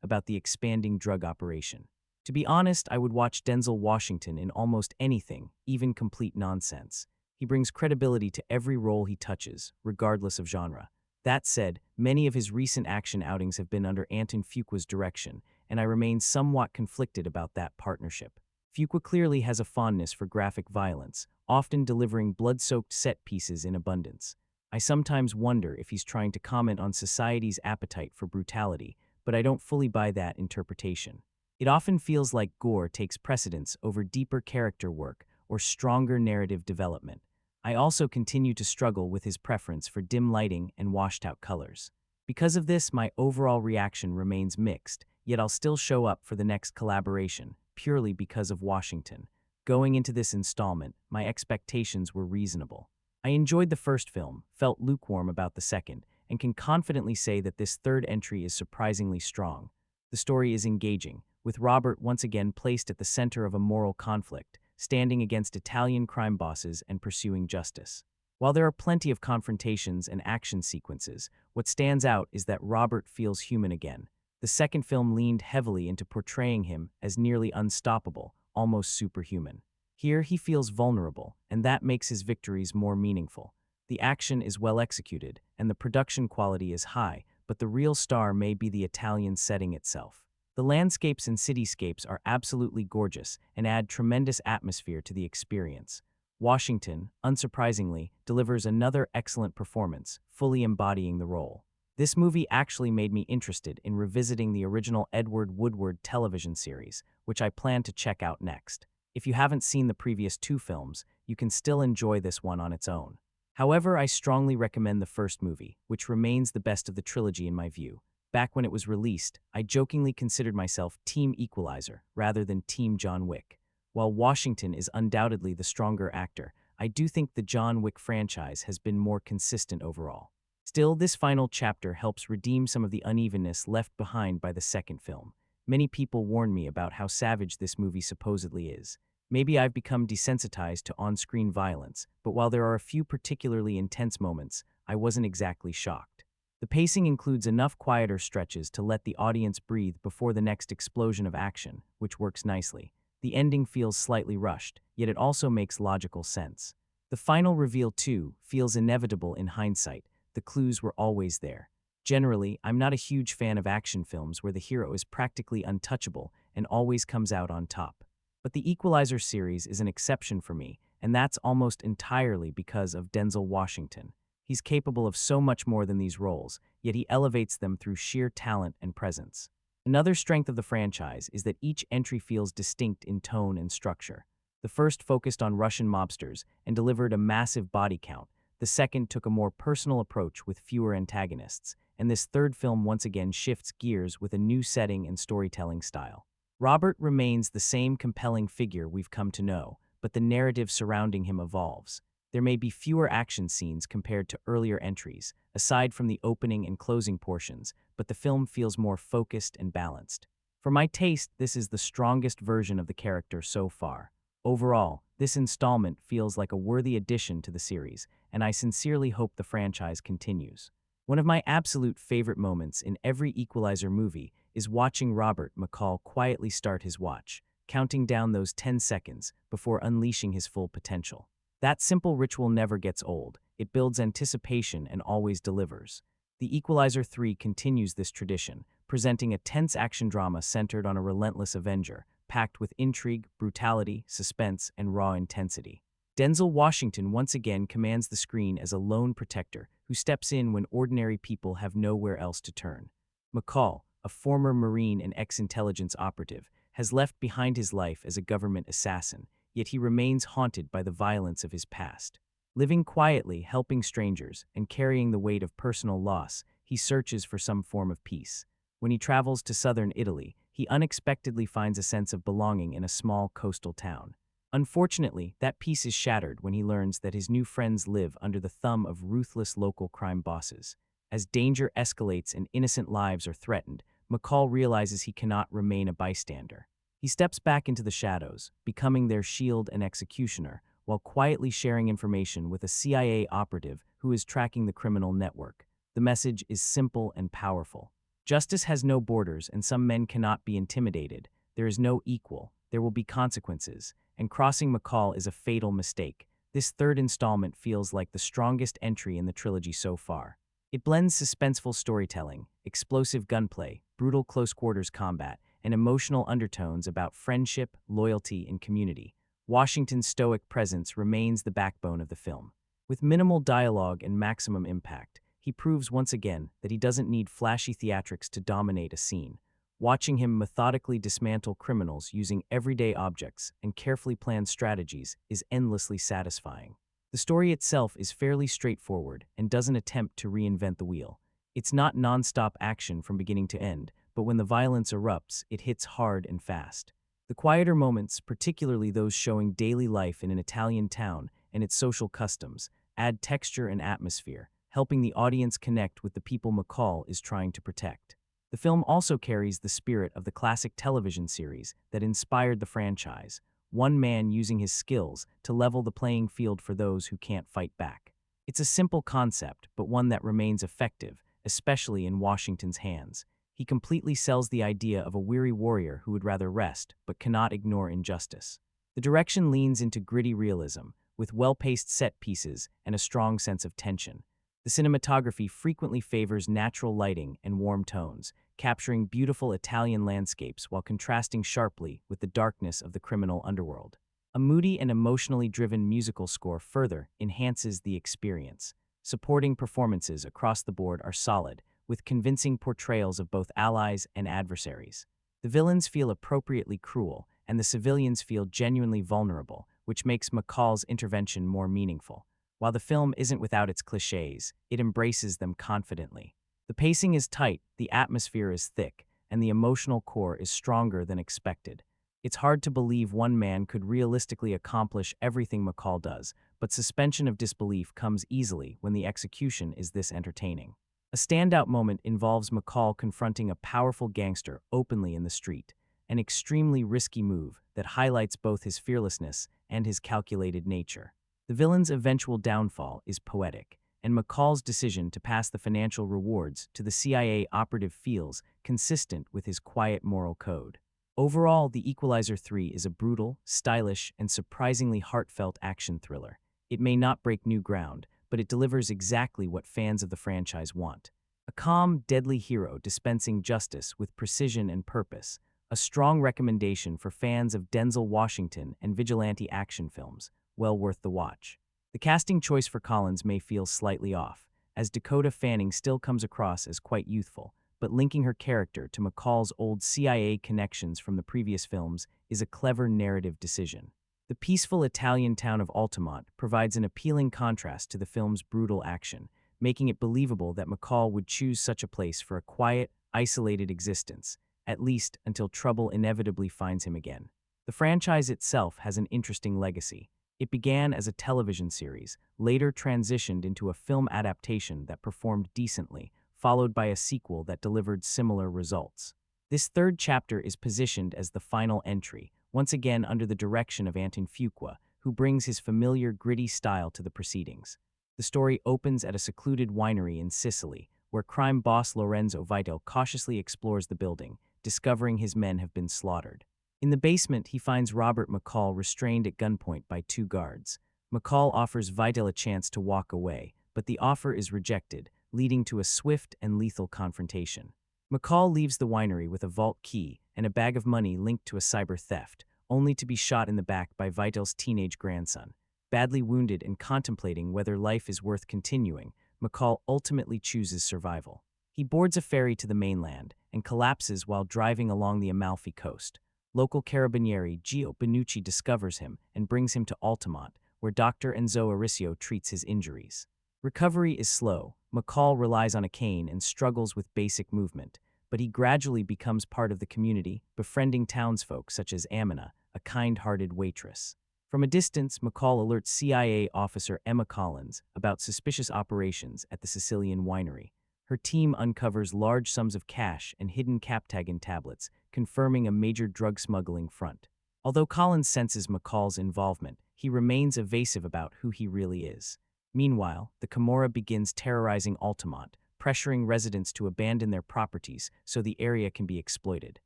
A: about the expanding drug operation. To be honest, I would watch Denzel Washington in almost anything, even complete nonsense. He brings credibility to every role he touches, regardless of genre. That said, many of his recent action outings have been under Anton Fuqua's direction, and I remain somewhat conflicted about that partnership. Fuqua clearly has a fondness for graphic violence, often delivering blood-soaked set pieces in abundance. I sometimes wonder if he's trying to comment on society's appetite for brutality, but I don't fully buy that interpretation. It often feels like gore takes precedence over deeper character work or stronger narrative development. I also continue to struggle with his preference for dim lighting and washed-out colors. Because of this, my overall reaction remains mixed, yet I'll still show up for the next collaboration, purely because of Washington. Going into this installment, my expectations were reasonable. I enjoyed the first film, felt lukewarm about the second, and can confidently say that this third entry is surprisingly strong. The story is engaging, with Robert once again placed at the center of a moral conflict, standing against Italian crime bosses and pursuing justice. While there are plenty of confrontations and action sequences, what stands out is that Robert feels human again. The second film leaned heavily into portraying him as nearly unstoppable, almost superhuman. Here he feels vulnerable, and that makes his victories more meaningful. The action is well executed, and the production quality is high, but the real star may be the Italian setting itself. The landscapes and cityscapes are absolutely gorgeous and add tremendous atmosphere to the experience. Washington, unsurprisingly, delivers another excellent performance, fully embodying the role. This movie actually made me interested in revisiting the original Edward Woodward television series, which I plan to check out next. If you haven't seen the previous two films, you can still enjoy this one on its own. However, I strongly recommend the first movie, which remains the best of the trilogy in my view. Back when it was released, I jokingly considered myself Team Equalizer rather than Team John Wick. While Washington is undoubtedly the stronger actor, I do think the John Wick franchise has been more consistent overall. Still, this final chapter helps redeem some of the unevenness left behind by the second film. Many people warn me about how savage this movie supposedly is. Maybe I've become desensitized to on-screen violence, but while there are a few particularly intense moments, I wasn't exactly shocked. The pacing includes enough quieter stretches to let the audience breathe before the next explosion of action, which works nicely. The ending feels slightly rushed, yet it also makes logical sense. The final reveal, too, feels inevitable in hindsight. The clues were always there. Generally, I'm not a huge fan of action films where the hero is practically untouchable and always comes out on top. But the Equalizer series is an exception for me, and that's almost entirely because of Denzel Washington. He's capable of so much more than these roles, yet he elevates them through sheer talent and presence. Another strength of the franchise is that each entry feels distinct in tone and structure. The first focused on Russian mobsters and delivered a massive body count. The second took a more personal approach with fewer antagonists, and this third film once again shifts gears with a new setting and storytelling style. Robert remains the same compelling figure we've come to know, but the narrative surrounding him evolves. There may be fewer action scenes compared to earlier entries, aside from the opening and closing portions, but the film feels more focused and balanced. For my taste, this is the strongest version of the character so far. Overall, this installment feels like a worthy addition to the series, and I sincerely hope the franchise continues. One of my absolute favorite moments in every Equalizer movie is watching Robert McCall quietly start his watch, counting down those 10 seconds before unleashing his full potential. That simple ritual never gets old. It builds anticipation and always delivers. The Equalizer 3 continues this tradition, presenting a tense action drama centered on a relentless avenger, packed with intrigue, brutality, suspense, and raw intensity. Denzel Washington once again commands the screen as a lone protector who steps in when ordinary people have nowhere else to turn. McCall, a former Marine and ex-intelligence operative, has left behind his life as a government assassin, yet he remains haunted by the violence of his past. Living quietly, helping strangers, and carrying the weight of personal loss, he searches for some form of peace. When he travels to southern Italy, he unexpectedly finds a sense of belonging in a small coastal town. Unfortunately, that peace is shattered when he learns that his new friends live under the thumb of ruthless local crime bosses. As danger escalates and innocent lives are threatened, McCall realizes he cannot remain a bystander. He steps back into the shadows, becoming their shield and executioner, while quietly sharing information with a CIA operative who is tracking the criminal network. The message is simple and powerful. Justice has no borders, and some men cannot be intimidated. There is no equal. There will be consequences, and crossing McCall is a fatal mistake. This third installment feels like the strongest entry in the trilogy so far. It blends suspenseful storytelling, explosive gunplay, brutal close-quarters combat, and emotional undertones about friendship, loyalty, and community. Washington's stoic presence remains the backbone of the film. With minimal dialogue and maximum impact, he proves once again that he doesn't need flashy theatrics to dominate a scene. Watching him methodically dismantle criminals using everyday objects and carefully planned strategies is endlessly satisfying. The story itself is fairly straightforward and doesn't attempt to reinvent the wheel. It's not non-stop action from beginning to end, but when the violence erupts, it hits hard and fast. The quieter moments, particularly those showing daily life in an Italian town and its social customs, add texture and atmosphere, helping the audience connect with the people McCall is trying to protect. The film also carries the spirit of the classic television series that inspired the franchise, one man using his skills to level the playing field for those who can't fight back. It's a simple concept, but one that remains effective, especially in Washington's hands. He completely sells the idea of a weary warrior who would rather rest but cannot ignore injustice. The direction leans into gritty realism, with well-paced set pieces and a strong sense of tension. The cinematography frequently favors natural lighting and warm tones, capturing beautiful Italian landscapes while contrasting sharply with the darkness of the criminal underworld. A moody and emotionally driven musical score further enhances the experience. Supporting performances across the board are solid, with convincing portrayals of both allies and adversaries. The villains feel appropriately cruel, and the civilians feel genuinely vulnerable, which makes McCall's intervention more meaningful. While the film isn't without its cliches, it embraces them confidently. The pacing is tight, the atmosphere is thick, and the emotional core is stronger than expected. It's hard to believe one man could realistically accomplish everything McCall does, but suspension of disbelief comes easily when the execution is this entertaining. A standout moment involves McCall confronting a powerful gangster openly in the street, an extremely risky move that highlights both his fearlessness and his calculated nature. The villain's eventual downfall is poetic, and McCall's decision to pass the financial rewards to the CIA operative feels consistent with his quiet moral code. Overall, The Equalizer 3 is a brutal, stylish, and surprisingly heartfelt action thriller. It may not break new ground, but it delivers exactly what fans of the franchise want. A calm, deadly hero dispensing justice with precision and purpose. A strong recommendation for fans of Denzel Washington and vigilante action films. Well worth the watch. The casting choice for Collins may feel slightly off, as Dakota Fanning still comes across as quite youthful, but linking her character to McCall's old CIA connections from the previous films is a clever narrative decision. The peaceful Italian town of Altamonte provides an appealing contrast to the film's brutal action, making it believable that McCall would choose such a place for a quiet, isolated existence, at least until trouble inevitably finds him again. The franchise itself has an interesting legacy. It began as a television series, later transitioned into a film adaptation that performed decently, followed by a sequel that delivered similar results. This third chapter is positioned as the final entry, once again under the direction of Anton Fuqua, who brings his familiar gritty style to the proceedings. The story opens at a secluded winery in Sicily, where crime boss Lorenzo Vitel cautiously explores the building, discovering his men have been slaughtered. In the basement, he finds Robert McCall restrained at gunpoint by two guards. McCall offers Vitel a chance to walk away, but the offer is rejected, leading to a swift and lethal confrontation. McCall leaves the winery with a vault key and a bag of money linked to a cyber theft, only to be shot in the back by Vitel's teenage grandson. Badly wounded and contemplating whether life is worth continuing, McCall ultimately chooses survival. He boards a ferry to the mainland, and collapses while driving along the Amalfi Coast. Local carabinieri Gio Benucci discovers him and brings him to Altamonte, where Dr. Enzo Aricio treats his injuries. Recovery is slow. McCall relies on a cane and struggles with basic movement, but he gradually becomes part of the community, befriending townsfolk such as Amina, a kind-hearted waitress. From a distance, McCall alerts CIA officer Emma Collins about suspicious operations at the Sicilian winery. Her team uncovers large sums of cash and hidden Captagon tablets, confirming a major drug smuggling front. Although Collins senses McCall's involvement, he remains evasive about who he really is. Meanwhile, the Camorra begins terrorizing Altamont, pressuring residents to abandon their properties so the area can be exploited.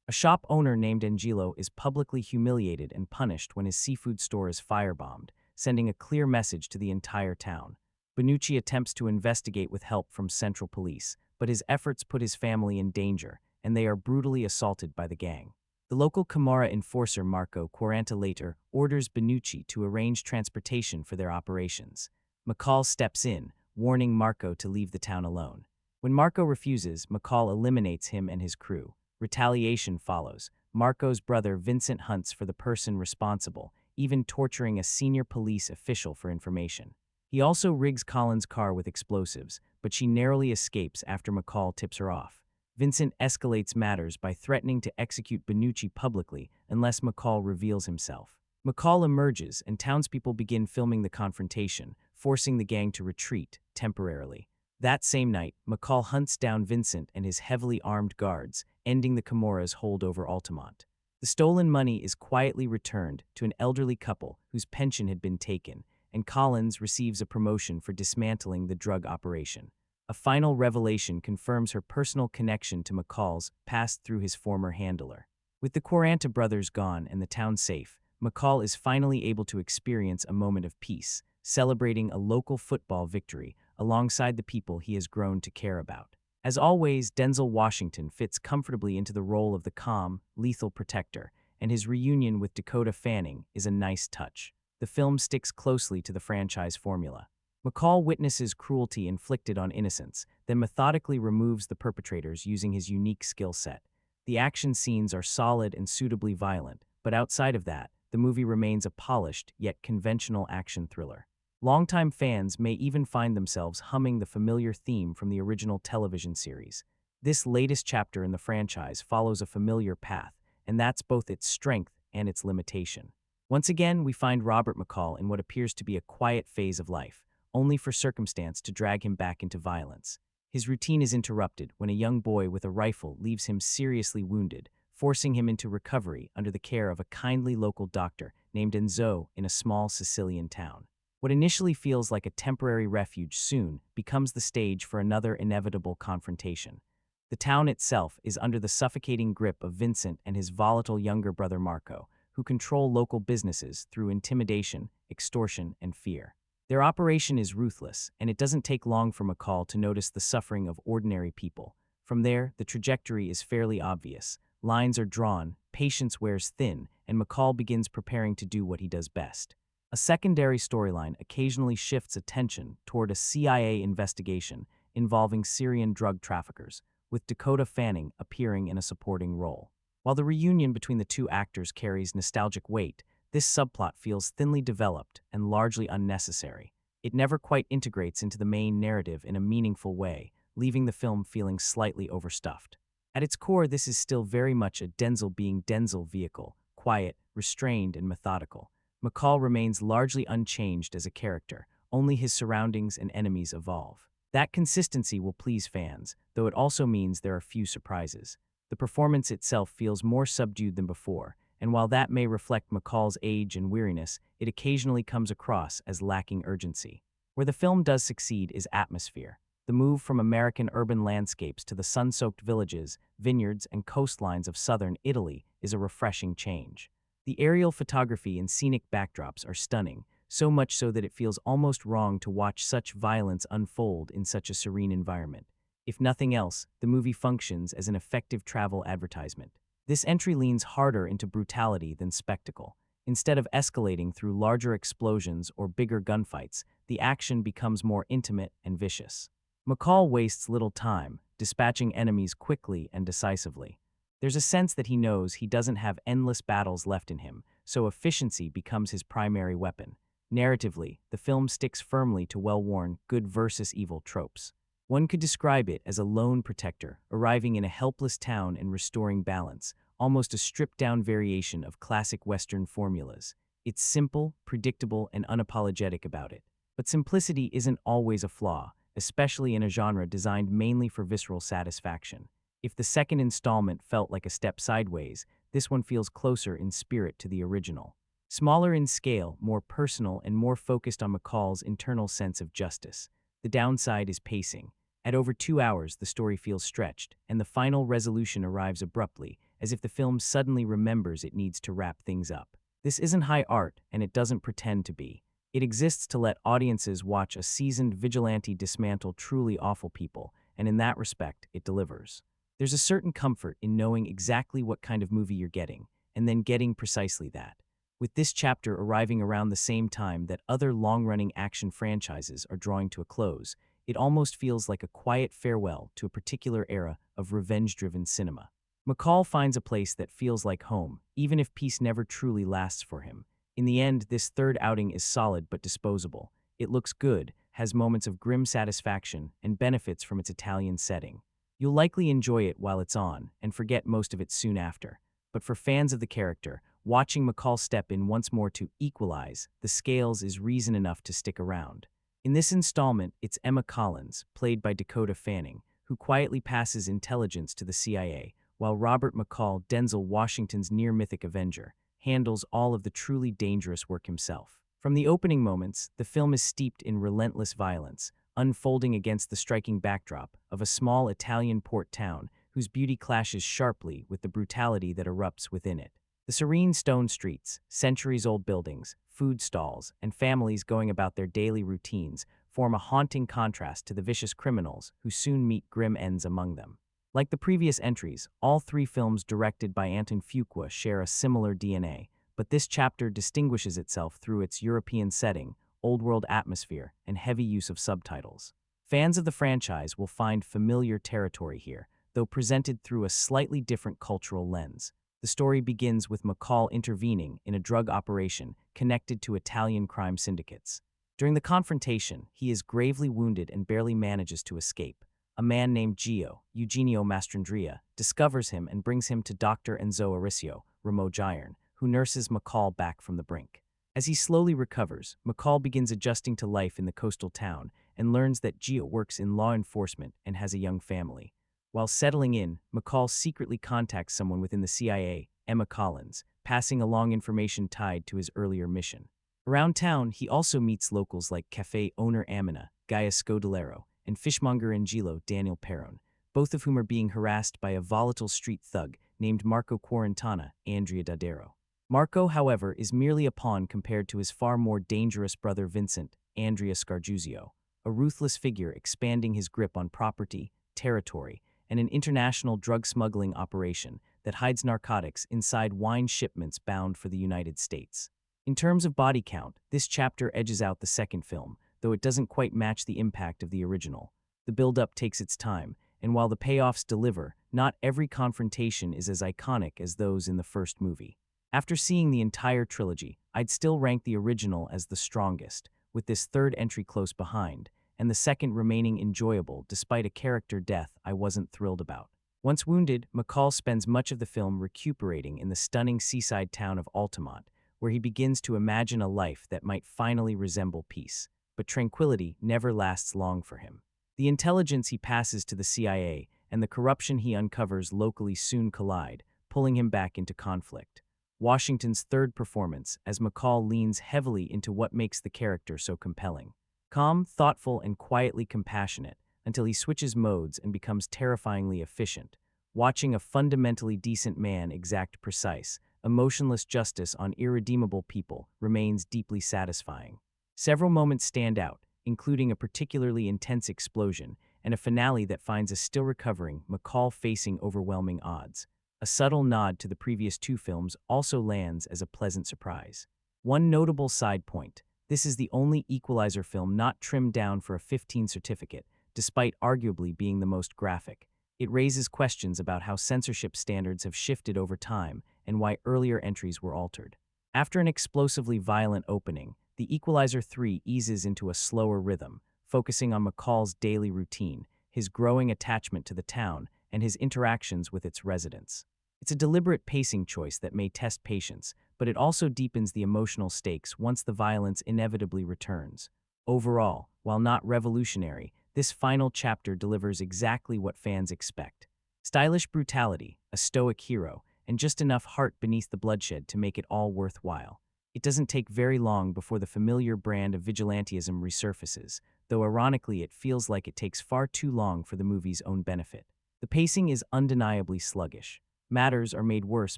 A: A shop owner named Angelo is publicly humiliated and punished when his seafood store is firebombed, sending a clear message to the entire town. Benucci attempts to investigate with help from Central Police, but his efforts put his family in danger, and they are brutally assaulted by the gang. The local Camorra enforcer Marco Quaranta later orders Benucci to arrange transportation for their operations. McCall steps in, warning Marco to leave the town alone. When Marco refuses, McCall eliminates him and his crew. Retaliation follows. Marco's brother Vincent hunts for the person responsible, even torturing a senior police official for information. He also rigs Collins' car with explosives, but she narrowly escapes after McCall tips her off. Vincent escalates matters by threatening to execute Benucci publicly unless McCall reveals himself. McCall emerges and townspeople begin filming the confrontation, forcing the gang to retreat temporarily. That same night, McCall hunts down Vincent and his heavily armed guards, ending the Camorra's hold over Altamont. The stolen money is quietly returned to an elderly couple whose pension had been taken, and Collins receives a promotion for dismantling the drug operation. A final revelation confirms her personal connection to McCall's passed through his former handler. With the Quaranta brothers gone and the town safe, McCall is finally able to experience a moment of peace, celebrating a local football victory alongside the people he has grown to care about. As always, Denzel Washington fits comfortably into the role of the calm, lethal protector, and his reunion with Dakota Fanning is a nice touch. The film sticks closely to the franchise formula. McCall witnesses cruelty inflicted on innocents, then methodically removes the perpetrators using his unique skill set. The action scenes are solid and suitably violent, but outside of that, the movie remains a polished yet conventional action thriller. Longtime fans may even find themselves humming the familiar theme from the original television series. This latest chapter in the franchise follows a familiar path, and that's both its strength and its limitation. Once again, we find Robert McCall in what appears to be a quiet phase of life, only for circumstance to drag him back into violence. His routine is interrupted when a young boy with a rifle leaves him seriously wounded, forcing him into recovery under the care of a kindly local doctor named Enzo in a small Sicilian town. What initially feels like a temporary refuge soon becomes the stage for another inevitable confrontation. The town itself is under the suffocating grip of Vincent and his volatile younger brother Marco, who control local businesses through intimidation, extortion, and fear. Their operation is ruthless, and it doesn't take long for McCall to notice the suffering of ordinary people. From there, the trajectory is fairly obvious. Lines are drawn, patience wears thin, and McCall begins preparing to do what he does best. A secondary storyline occasionally shifts attention toward a CIA investigation involving Syrian drug traffickers, with Dakota Fanning appearing in a supporting role. While the reunion between the two actors carries nostalgic weight, this subplot feels thinly developed and largely unnecessary. It never quite integrates into the main narrative in a meaningful way, leaving the film feeling slightly overstuffed. At its core, this is still very much a Denzel being Denzel vehicle, quiet, restrained, and methodical. McCall remains largely unchanged as a character, only his surroundings and enemies evolve. That consistency will please fans, though it also means there are few surprises. The performance itself feels more subdued than before, and while that may reflect McCall's age and weariness, it occasionally comes across as lacking urgency. Where the film does succeed is atmosphere. The move from American urban landscapes to the sun-soaked villages, vineyards, and coastlines of southern Italy is a refreshing change. The aerial photography and scenic backdrops are stunning, so much so that it feels almost wrong to watch such violence unfold in such a serene environment. If nothing else, the movie functions as an effective travel advertisement. This entry leans harder into brutality than spectacle. Instead of escalating through larger explosions or bigger gunfights, the action becomes more intimate and vicious. McCall wastes little time, dispatching enemies quickly and decisively. There's a sense that he knows he doesn't have endless battles left in him, so efficiency becomes his primary weapon. Narratively, the film sticks firmly to well-worn good versus evil tropes. One could describe it as a lone protector, arriving in a helpless town and restoring balance, almost a stripped-down variation of classic Western formulas. It's simple, predictable, and unapologetic about it. But simplicity isn't always a flaw, especially in a genre designed mainly for visceral satisfaction. If the second installment felt like a step sideways, this one feels closer in spirit to the original. Smaller in scale, more personal, and more focused on McCall's internal sense of justice. The downside is pacing. At over 2 hours, the story feels stretched, and the final resolution arrives abruptly, as if the film suddenly remembers it needs to wrap things up. This isn't high art, and it doesn't pretend to be. It exists to let audiences watch a seasoned vigilante dismantle truly awful people, and in that respect, it delivers. There's a certain comfort in knowing exactly what kind of movie you're getting, and then getting precisely that. With this chapter arriving around the same time that other long-running action franchises are drawing to a close, it almost feels like a quiet farewell to a particular era of revenge-driven cinema. McCall finds a place that feels like home, even if peace never truly lasts for him. In the end, this third outing is solid but disposable. It looks good, has moments of grim satisfaction, and benefits from its Italian setting. You'll likely enjoy it while it's on, and forget most of it soon after. But for fans of the character, watching McCall step in once more to equalize the scales is reason enough to stick around. In this installment, it's Emma Collins, played by Dakota Fanning, who quietly passes intelligence to the CIA, while Robert McCall, Denzel Washington's near-mythic Avenger, handles all of the truly dangerous work himself. From the opening moments, the film is steeped in relentless violence, unfolding against the striking backdrop of a small Italian port town whose beauty clashes sharply with the brutality that erupts within it. The serene stone streets, centuries-old buildings, food stalls, and families going about their daily routines form a haunting contrast to the vicious criminals who soon meet grim ends among them. Like the previous entries, all three films directed by Anton Fuqua share a similar DNA, but this chapter distinguishes itself through its European setting, old-world atmosphere, and heavy use of subtitles. Fans of the franchise will find familiar territory here, though presented through a slightly different cultural lens. The story begins with McCall intervening in a drug operation connected to Italian crime syndicates. During the confrontation, he is gravely wounded and barely manages to escape. A man named Eugenio Mastrandria, discovers him and brings him to Dr. Enzo Aricio, Ramo Giron, who nurses McCall back from the brink. As he slowly recovers, McCall begins adjusting to life in the coastal town and learns that Gio works in law enforcement and has a young family. While settling in, McCall secretly contacts someone within the CIA, Emma Collins, passing along information tied to his earlier mission. Around town, he also meets locals like cafe owner Amina, Gaia Scodolero, and fishmonger Angelo, Daniel Perron, both of whom are being harassed by a volatile street thug named Marco Quarantana, Andrea Dadero. Marco, however, is merely a pawn compared to his far more dangerous brother Vincent, Andrea Scargiuzio, a ruthless figure expanding his grip on property, territory, and an international drug smuggling operation that hides narcotics inside wine shipments bound for the United States. In terms of body count, this chapter edges out the second film, though it doesn't quite match the impact of the original. The build-up takes its time, and while the payoffs deliver, not every confrontation is as iconic as those in the first movie. After seeing the entire trilogy, I'd still rank the original as the strongest, with this third entry close behind, and the second remaining enjoyable despite a character death I wasn't thrilled about. Once wounded, McCall spends much of the film recuperating in the stunning seaside town of Altamonte, where he begins to imagine a life that might finally resemble peace. But tranquility never lasts long for him. The intelligence he passes to the CIA and the corruption he uncovers locally soon collide, pulling him back into conflict. Washington's third performance, as McCall leans heavily into what makes the character so compelling. Calm, thoughtful, and quietly compassionate, until he switches modes and becomes terrifyingly efficient. Watching a fundamentally decent man exact precise, emotionless justice on irredeemable people remains deeply satisfying. Several moments stand out, including a particularly intense explosion and a finale that finds a still recovering McCall facing overwhelming odds. A subtle nod to the previous two films also lands as a pleasant surprise. One notable side point: this is the only Equalizer film not trimmed down for a 15 certificate, despite arguably being the most graphic. It raises questions about how censorship standards have shifted over time and why earlier entries were altered. After an explosively violent opening, The Equalizer 3 eases into a slower rhythm, focusing on McCall's daily routine, his growing attachment to the town, and his interactions with its residents. It's a deliberate pacing choice that may test patience, but it also deepens the emotional stakes once the violence inevitably returns. Overall, while not revolutionary, this final chapter delivers exactly what fans expect. Stylish brutality, a stoic hero, and just enough heart beneath the bloodshed to make it all worthwhile. It doesn't take very long before the familiar brand of vigilantism resurfaces, though ironically it feels like it takes far too long for the movie's own benefit. The pacing is undeniably sluggish. Matters are made worse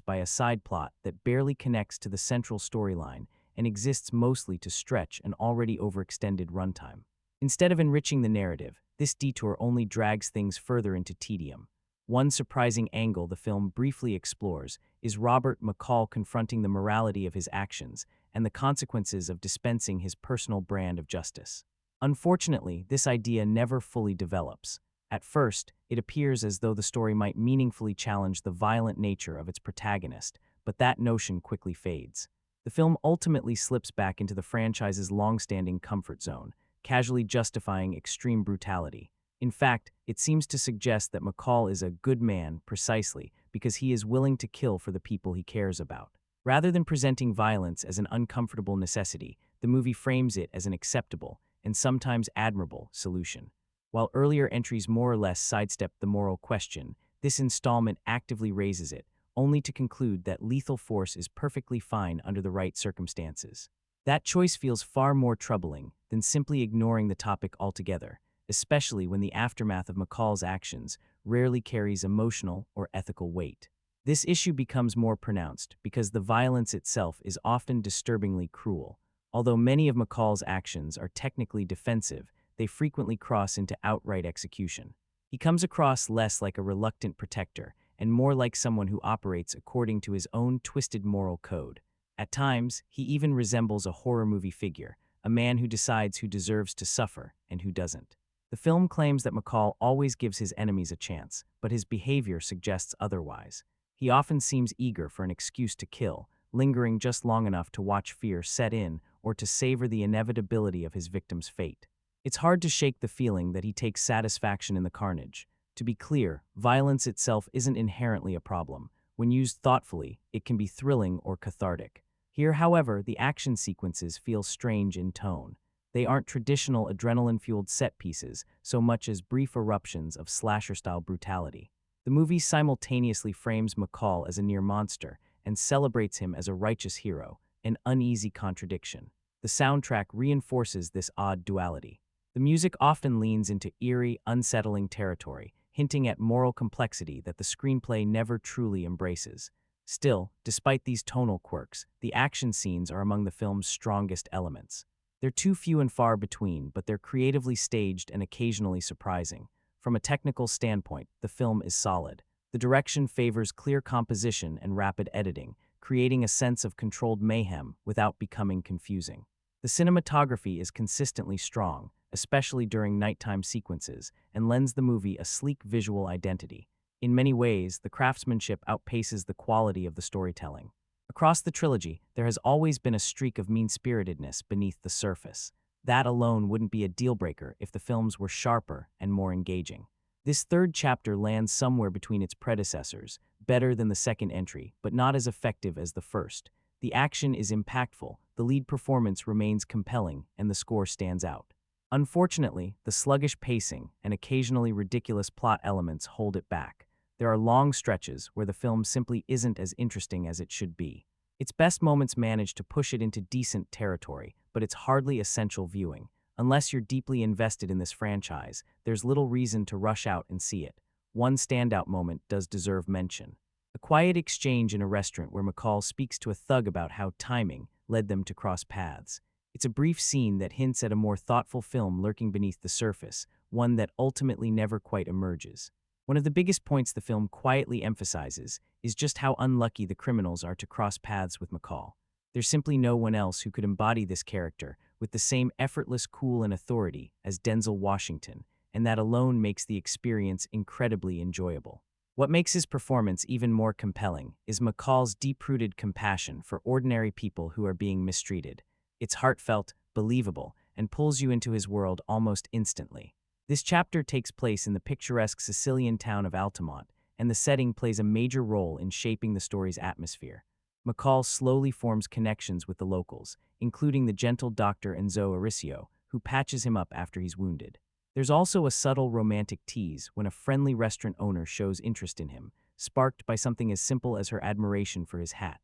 A: by a side plot that barely connects to the central storyline and exists mostly to stretch an already overextended runtime. Instead of enriching the narrative, this detour only drags things further into tedium. One surprising angle the film briefly explores is Robert McCall confronting the morality of his actions and the consequences of dispensing his personal brand of justice. Unfortunately, this idea never fully develops. At first, it appears as though the story might meaningfully challenge the violent nature of its protagonist, but that notion quickly fades. The film ultimately slips back into the franchise's long-standing comfort zone, casually justifying extreme brutality. In fact, it seems to suggest that McCall is a good man precisely because he is willing to kill for the people he cares about. Rather than presenting violence as an uncomfortable necessity, the movie frames it as an acceptable, and sometimes admirable, solution. While earlier entries more or less sidestep the moral question, this installment actively raises it, only to conclude that lethal force is perfectly fine under the right circumstances. That choice feels far more troubling than simply ignoring the topic altogether, especially when the aftermath of McCall's actions rarely carries emotional or ethical weight. This issue becomes more pronounced because the violence itself is often disturbingly cruel. Although many of McCall's actions are technically defensive, they frequently cross into outright execution. He comes across less like a reluctant protector and more like someone who operates according to his own twisted moral code. At times, he even resembles a horror movie figure, a man who decides who deserves to suffer and who doesn't. The film claims that McCall always gives his enemies a chance, but his behavior suggests otherwise. He often seems eager for an excuse to kill, lingering just long enough to watch fear set in or to savor the inevitability of his victim's fate. It's hard to shake the feeling that he takes satisfaction in the carnage. To be clear, violence itself isn't inherently a problem. When used thoughtfully, it can be thrilling or cathartic. Here, however, the action sequences feel strange in tone. They aren't traditional adrenaline-fueled set pieces so much as brief eruptions of slasher-style brutality. The movie simultaneously frames McCall as a near monster and celebrates him as a righteous hero, an uneasy contradiction. The soundtrack reinforces this odd duality. The music often leans into eerie, unsettling territory, hinting at moral complexity that the screenplay never truly embraces. Still, despite these tonal quirks, the action scenes are among the film's strongest elements. They're too few and far between, but they're creatively staged and occasionally surprising. From a technical standpoint, the film is solid. The direction favors clear composition and rapid editing, creating a sense of controlled mayhem without becoming confusing. The cinematography is consistently strong, especially during nighttime sequences, and lends the movie a sleek visual identity. In many ways, the craftsmanship outpaces the quality of the storytelling. Across the trilogy, there has always been a streak of mean-spiritedness beneath the surface. That alone wouldn't be a deal-breaker if the films were sharper and more engaging. This third chapter lands somewhere between its predecessors, better than the second entry, but not as effective as the first. The action is impactful, the lead performance remains compelling, and the score stands out. Unfortunately, the sluggish pacing and occasionally ridiculous plot elements hold it back. There are long stretches where the film simply isn't as interesting as it should be. Its best moments manage to push it into decent territory, but it's hardly essential viewing. Unless you're deeply invested in this franchise, there's little reason to rush out and see it. One standout moment does deserve mention. A quiet exchange in a restaurant where McCall speaks to a thug about how timing led them to cross paths. It's a brief scene that hints at a more thoughtful film lurking beneath the surface, one that ultimately never quite emerges. One of the biggest points the film quietly emphasizes is just how unlucky the criminals are to cross paths with McCall. There's simply no one else who could embody this character with the same effortless cool and authority as Denzel Washington, and that alone makes the experience incredibly enjoyable. What makes his performance even more compelling is McCall's deep-rooted compassion for ordinary people who are being mistreated. It's heartfelt, believable, and pulls you into his world almost instantly. This chapter takes place in the picturesque Sicilian town of Altamonte, and the setting plays a major role in shaping the story's atmosphere. McCall slowly forms connections with the locals, including the gentle Dr. Enzo Aricio, who patches him up after he's wounded. There's also a subtle romantic tease when a friendly restaurant owner shows interest in him, sparked by something as simple as her admiration for his hat.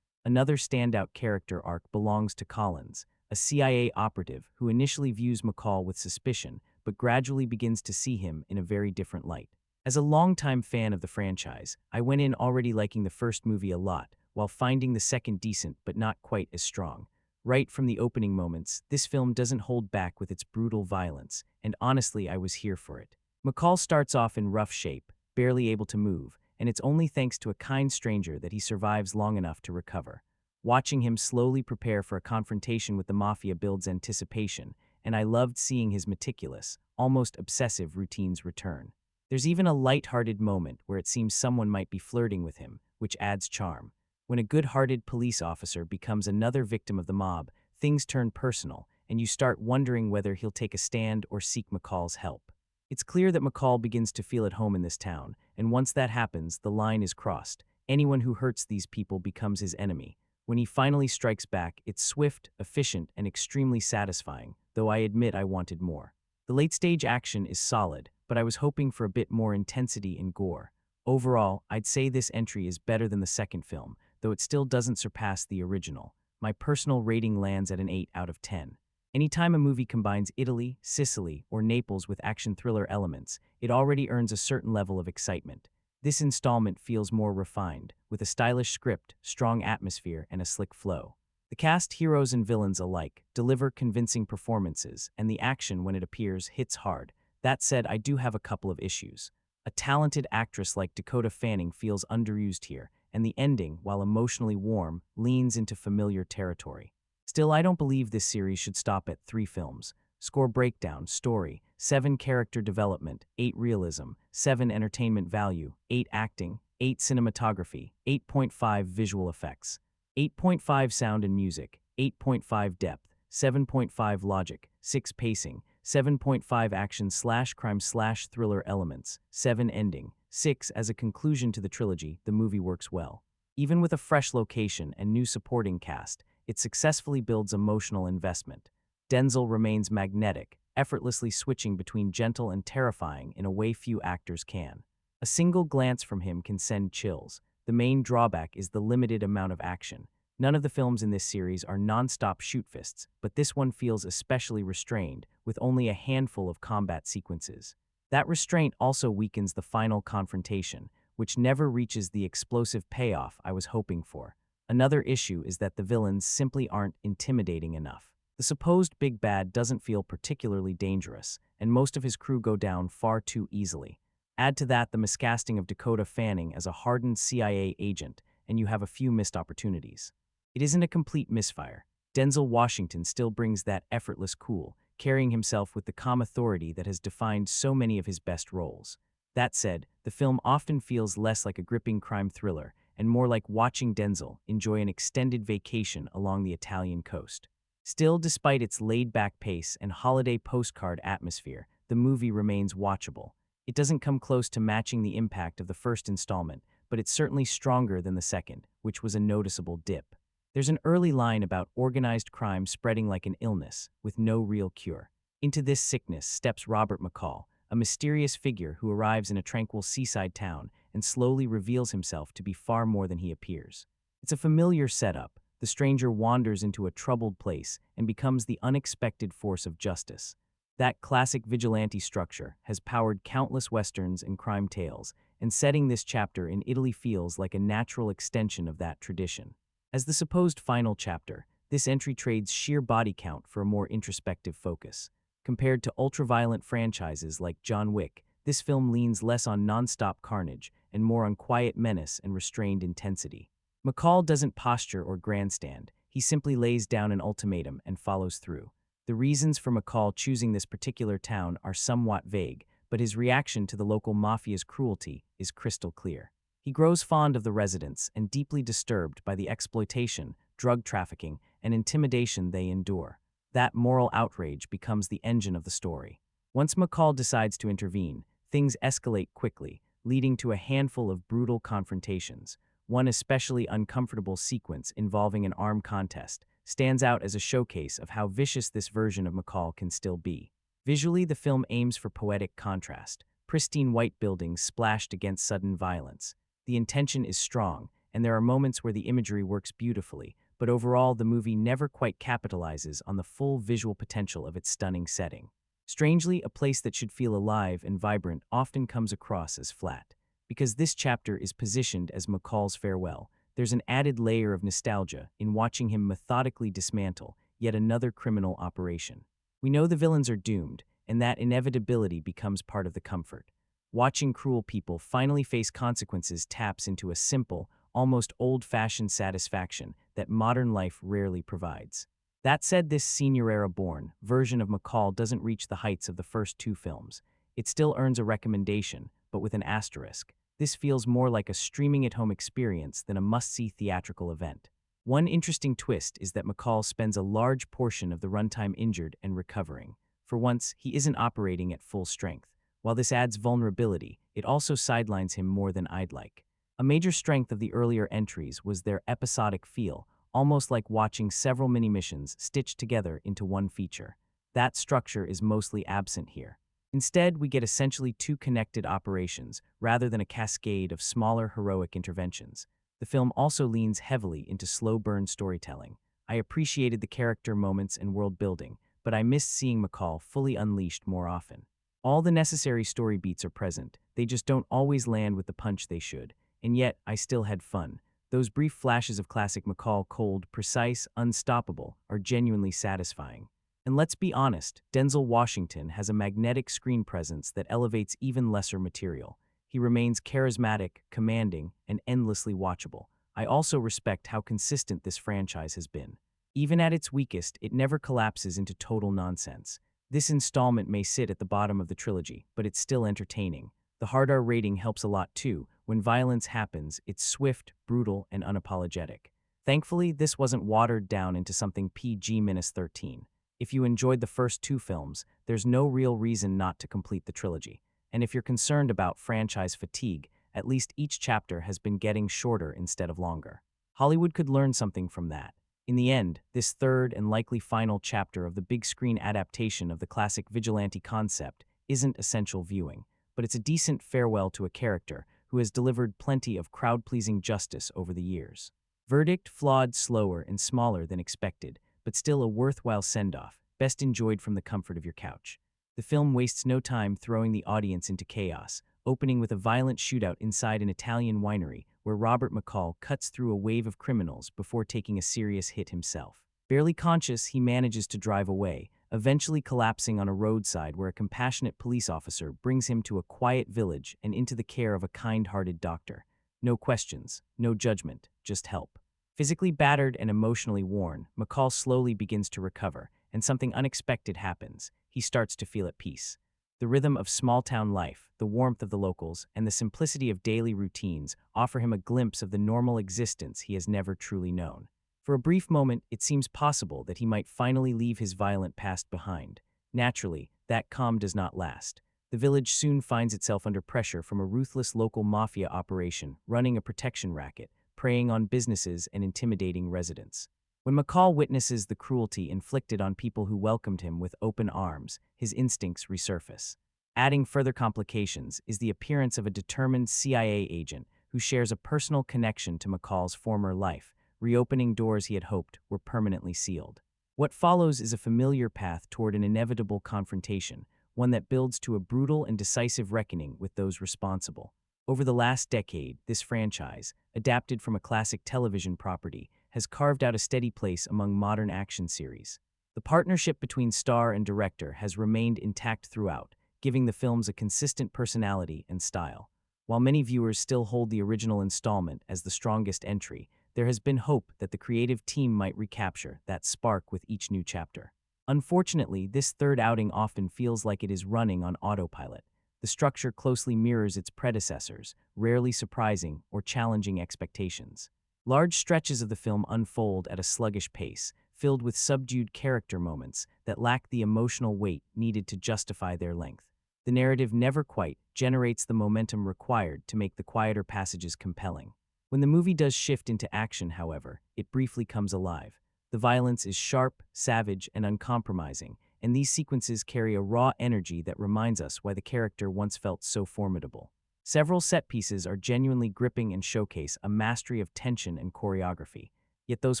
A: Another standout character arc belongs to Collins, a CIA operative who initially views McCall with suspicion, but gradually begins to see him in a very different light. As a longtime fan of the franchise, I went in already liking the first movie a lot, while finding the second decent but not quite as strong. Right from the opening moments, this film doesn't hold back with its brutal violence, and honestly, I was here for it. McCall starts off in rough shape, barely able to move, and it's only thanks to a kind stranger that he survives long enough to recover. Watching him slowly prepare for a confrontation with the mafia builds anticipation, and I loved seeing his meticulous, almost obsessive routines return. There's even a light-hearted moment where it seems someone might be flirting with him, which adds charm. When a good-hearted police officer becomes another victim of the mob, things turn personal, and you start wondering whether he'll take a stand or seek McCall's help. It's clear that McCall begins to feel at home in this town, and once that happens, the line is crossed. Anyone who hurts these people becomes his enemy. When he finally strikes back, it's swift, efficient, and extremely satisfying, though I admit I wanted more. The late-stage action is solid, but I was hoping for a bit more intensity and gore. Overall, I'd say this entry is better than the second film, though it still doesn't surpass the original. My personal rating lands at an 8 out of 10. Anytime a movie combines Italy, Sicily, or Naples with action thriller elements, it already earns a certain level of excitement. This installment feels more refined, with a stylish script, strong atmosphere, and a slick flow. The cast, heroes and villains alike, deliver convincing performances, and the action, when it appears, hits hard. That said, I do have a couple of issues. A talented actress like Dakota Fanning feels underused here, and the ending, while emotionally warm, leans into familiar territory. Still, I don't believe this series should stop at 3 films. Score breakdown, story, 7 character development, 8 realism, 7 entertainment value, 8 acting, 8 cinematography, 8.5 visual effects, 8.5 sound and music, 8.5 depth, 7.5 logic, 6 pacing, 7.5 action/crime/thriller elements, 7 ending, 6 as a conclusion to the trilogy. The movie works well. Even with a fresh location and new supporting cast, it successfully builds emotional investment. Denzel remains magnetic, effortlessly switching between gentle and terrifying in a way few actors can. A single glance from him can send chills. The main drawback is the limited amount of action. None of the films in this series are non-stop shoot-fists, but this one feels especially restrained, with only a handful of combat sequences. That restraint also weakens the final confrontation, which never reaches the explosive payoff I was hoping for. Another issue is that the villains simply aren't intimidating enough. The supposed big bad doesn't feel particularly dangerous, and most of his crew go down far too easily. Add to that the miscasting of Dakota Fanning as a hardened CIA agent, and you have a few missed opportunities. It isn't a complete misfire. Denzel Washington still brings that effortless cool, carrying himself with the calm authority that has defined so many of his best roles. That said, the film often feels less like a gripping crime thriller and more like watching Denzel enjoy an extended vacation along the Italian coast. Still, despite its laid-back pace and holiday postcard atmosphere, the movie remains watchable. It doesn't come close to matching the impact of the first installment, but it's certainly stronger than the second, which was a noticeable dip. There's an early line about organized crime spreading like an illness, with no real cure. Into this sickness steps Robert McCall, a mysterious figure who arrives in a tranquil seaside town and slowly reveals himself to be far more than he appears. It's a familiar setup. The stranger wanders into a troubled place and becomes the unexpected force of justice. That classic vigilante structure has powered countless westerns and crime tales, and setting this chapter in Italy feels like a natural extension of that tradition. As the supposed final chapter, this entry trades sheer body count for a more introspective focus. Compared to ultra-violent franchises like John Wick, this film leans less on non-stop carnage and more on quiet menace and restrained intensity. McCall doesn't posture or grandstand. He simply lays down an ultimatum and follows through. The reasons for McCall choosing this particular town are somewhat vague, but his reaction to the local mafia's cruelty is crystal clear. He grows fond of the residents and deeply disturbed by the exploitation, drug trafficking, and intimidation they endure. That moral outrage becomes the engine of the story. Once McCall decides to intervene, things escalate quickly, leading to a handful of brutal confrontations. One especially uncomfortable sequence involving an armed contest stands out as a showcase of how vicious this version of McCall can still be. Visually, the film aims for poetic contrast, pristine white buildings splashed against sudden violence. The intention is strong, and there are moments where the imagery works beautifully, but overall the movie never quite capitalizes on the full visual potential of its stunning setting. Strangely, a place that should feel alive and vibrant often comes across as flat. Because this chapter is positioned as McCall's farewell, there's an added layer of nostalgia in watching him methodically dismantle yet another criminal operation. We know the villains are doomed, and that inevitability becomes part of the comfort. Watching cruel people finally face consequences taps into a simple, almost old-fashioned satisfaction that modern life rarely provides. That said, this senior-era-born version of McCall doesn't reach the heights of the first two films. It still earns a recommendation, but with an asterisk. This feels more like a streaming-at-home experience than a must-see theatrical event. One interesting twist is that McCall spends a large portion of the runtime injured and recovering. For once, he isn't operating at full strength. While this adds vulnerability, it also sidelines him more than I'd like. A major strength of the earlier entries was their episodic feel, almost like watching several mini-missions stitched together into one feature. That structure is mostly absent here. Instead, we get essentially two connected operations, rather than a cascade of smaller heroic interventions. The film also leans heavily into slow-burn storytelling. I appreciated the character moments and world building, but I missed seeing McCall fully unleashed more often. All the necessary story beats are present, they just don't always land with the punch they should, and yet I still had fun. Those brief flashes of classic McCall, cold, precise, unstoppable, are genuinely satisfying. And let's be honest, Denzel Washington has a magnetic screen presence that elevates even lesser material. He remains charismatic, commanding, and endlessly watchable. I also respect how consistent this franchise has been. Even at its weakest, it never collapses into total nonsense. This installment may sit at the bottom of the trilogy, but it's still entertaining. The hard R rating helps a lot too. When violence happens, it's swift, brutal, and unapologetic. Thankfully, this wasn't watered down into something PG-13. If you enjoyed the first two films, there's no real reason not to complete the trilogy. And if you're concerned about franchise fatigue, at least each chapter has been getting shorter instead of longer. Hollywood could learn something from that. In the end, this third and likely final chapter of the big screen adaptation of the classic vigilante concept isn't essential viewing, but it's a decent farewell to a character who has delivered plenty of crowd-pleasing justice over the years. Verdict: flawed, slower, and smaller than expected, but still a worthwhile send-off, best enjoyed from the comfort of your couch. The film wastes no time throwing the audience into chaos, opening with a violent shootout inside an Italian winery where Robert McCall cuts through a wave of criminals before taking a serious hit himself. Barely conscious, he manages to drive away, eventually collapsing on a roadside where a compassionate police officer brings him to a quiet village and into the care of a kind-hearted doctor. No questions, no judgment, just help. Physically battered and emotionally worn, McCall slowly begins to recover, and something unexpected happens. He starts to feel at peace. The rhythm of small-town life, the warmth of the locals, and the simplicity of daily routines offer him a glimpse of the normal existence he has never truly known. For a brief moment, it seems possible that he might finally leave his violent past behind. Naturally, that calm does not last. The village soon finds itself under pressure from a ruthless local mafia operation running a protection racket, preying on businesses and intimidating residents. When McCall witnesses the cruelty inflicted on people who welcomed him with open arms, his instincts resurface. Adding further complications is the appearance of a determined CIA agent who shares a personal connection to McCall's former life, reopening doors he had hoped were permanently sealed. What follows is a familiar path toward an inevitable confrontation, one that builds to a brutal and decisive reckoning with those responsible. Over the last decade, this franchise, adapted from a classic television property, has carved out a steady place among modern action series. The partnership between star and director has remained intact throughout, giving the films a consistent personality and style. While many viewers still hold the original installment as the strongest entry, there has been hope that the creative team might recapture that spark with each new chapter. Unfortunately, this third outing often feels like it is running on autopilot. The structure closely mirrors its predecessors, rarely surprising or challenging expectations. Large stretches of the film unfold at a sluggish pace, filled with subdued character moments that lack the emotional weight needed to justify their length. The narrative never quite generates the momentum required to make the quieter passages compelling. When the movie does shift into action, however, it briefly comes alive. The violence is sharp, savage, and uncompromising, and these sequences carry a raw energy that reminds us why the character once felt so formidable. Several set pieces are genuinely gripping and showcase a mastery of tension and choreography, yet those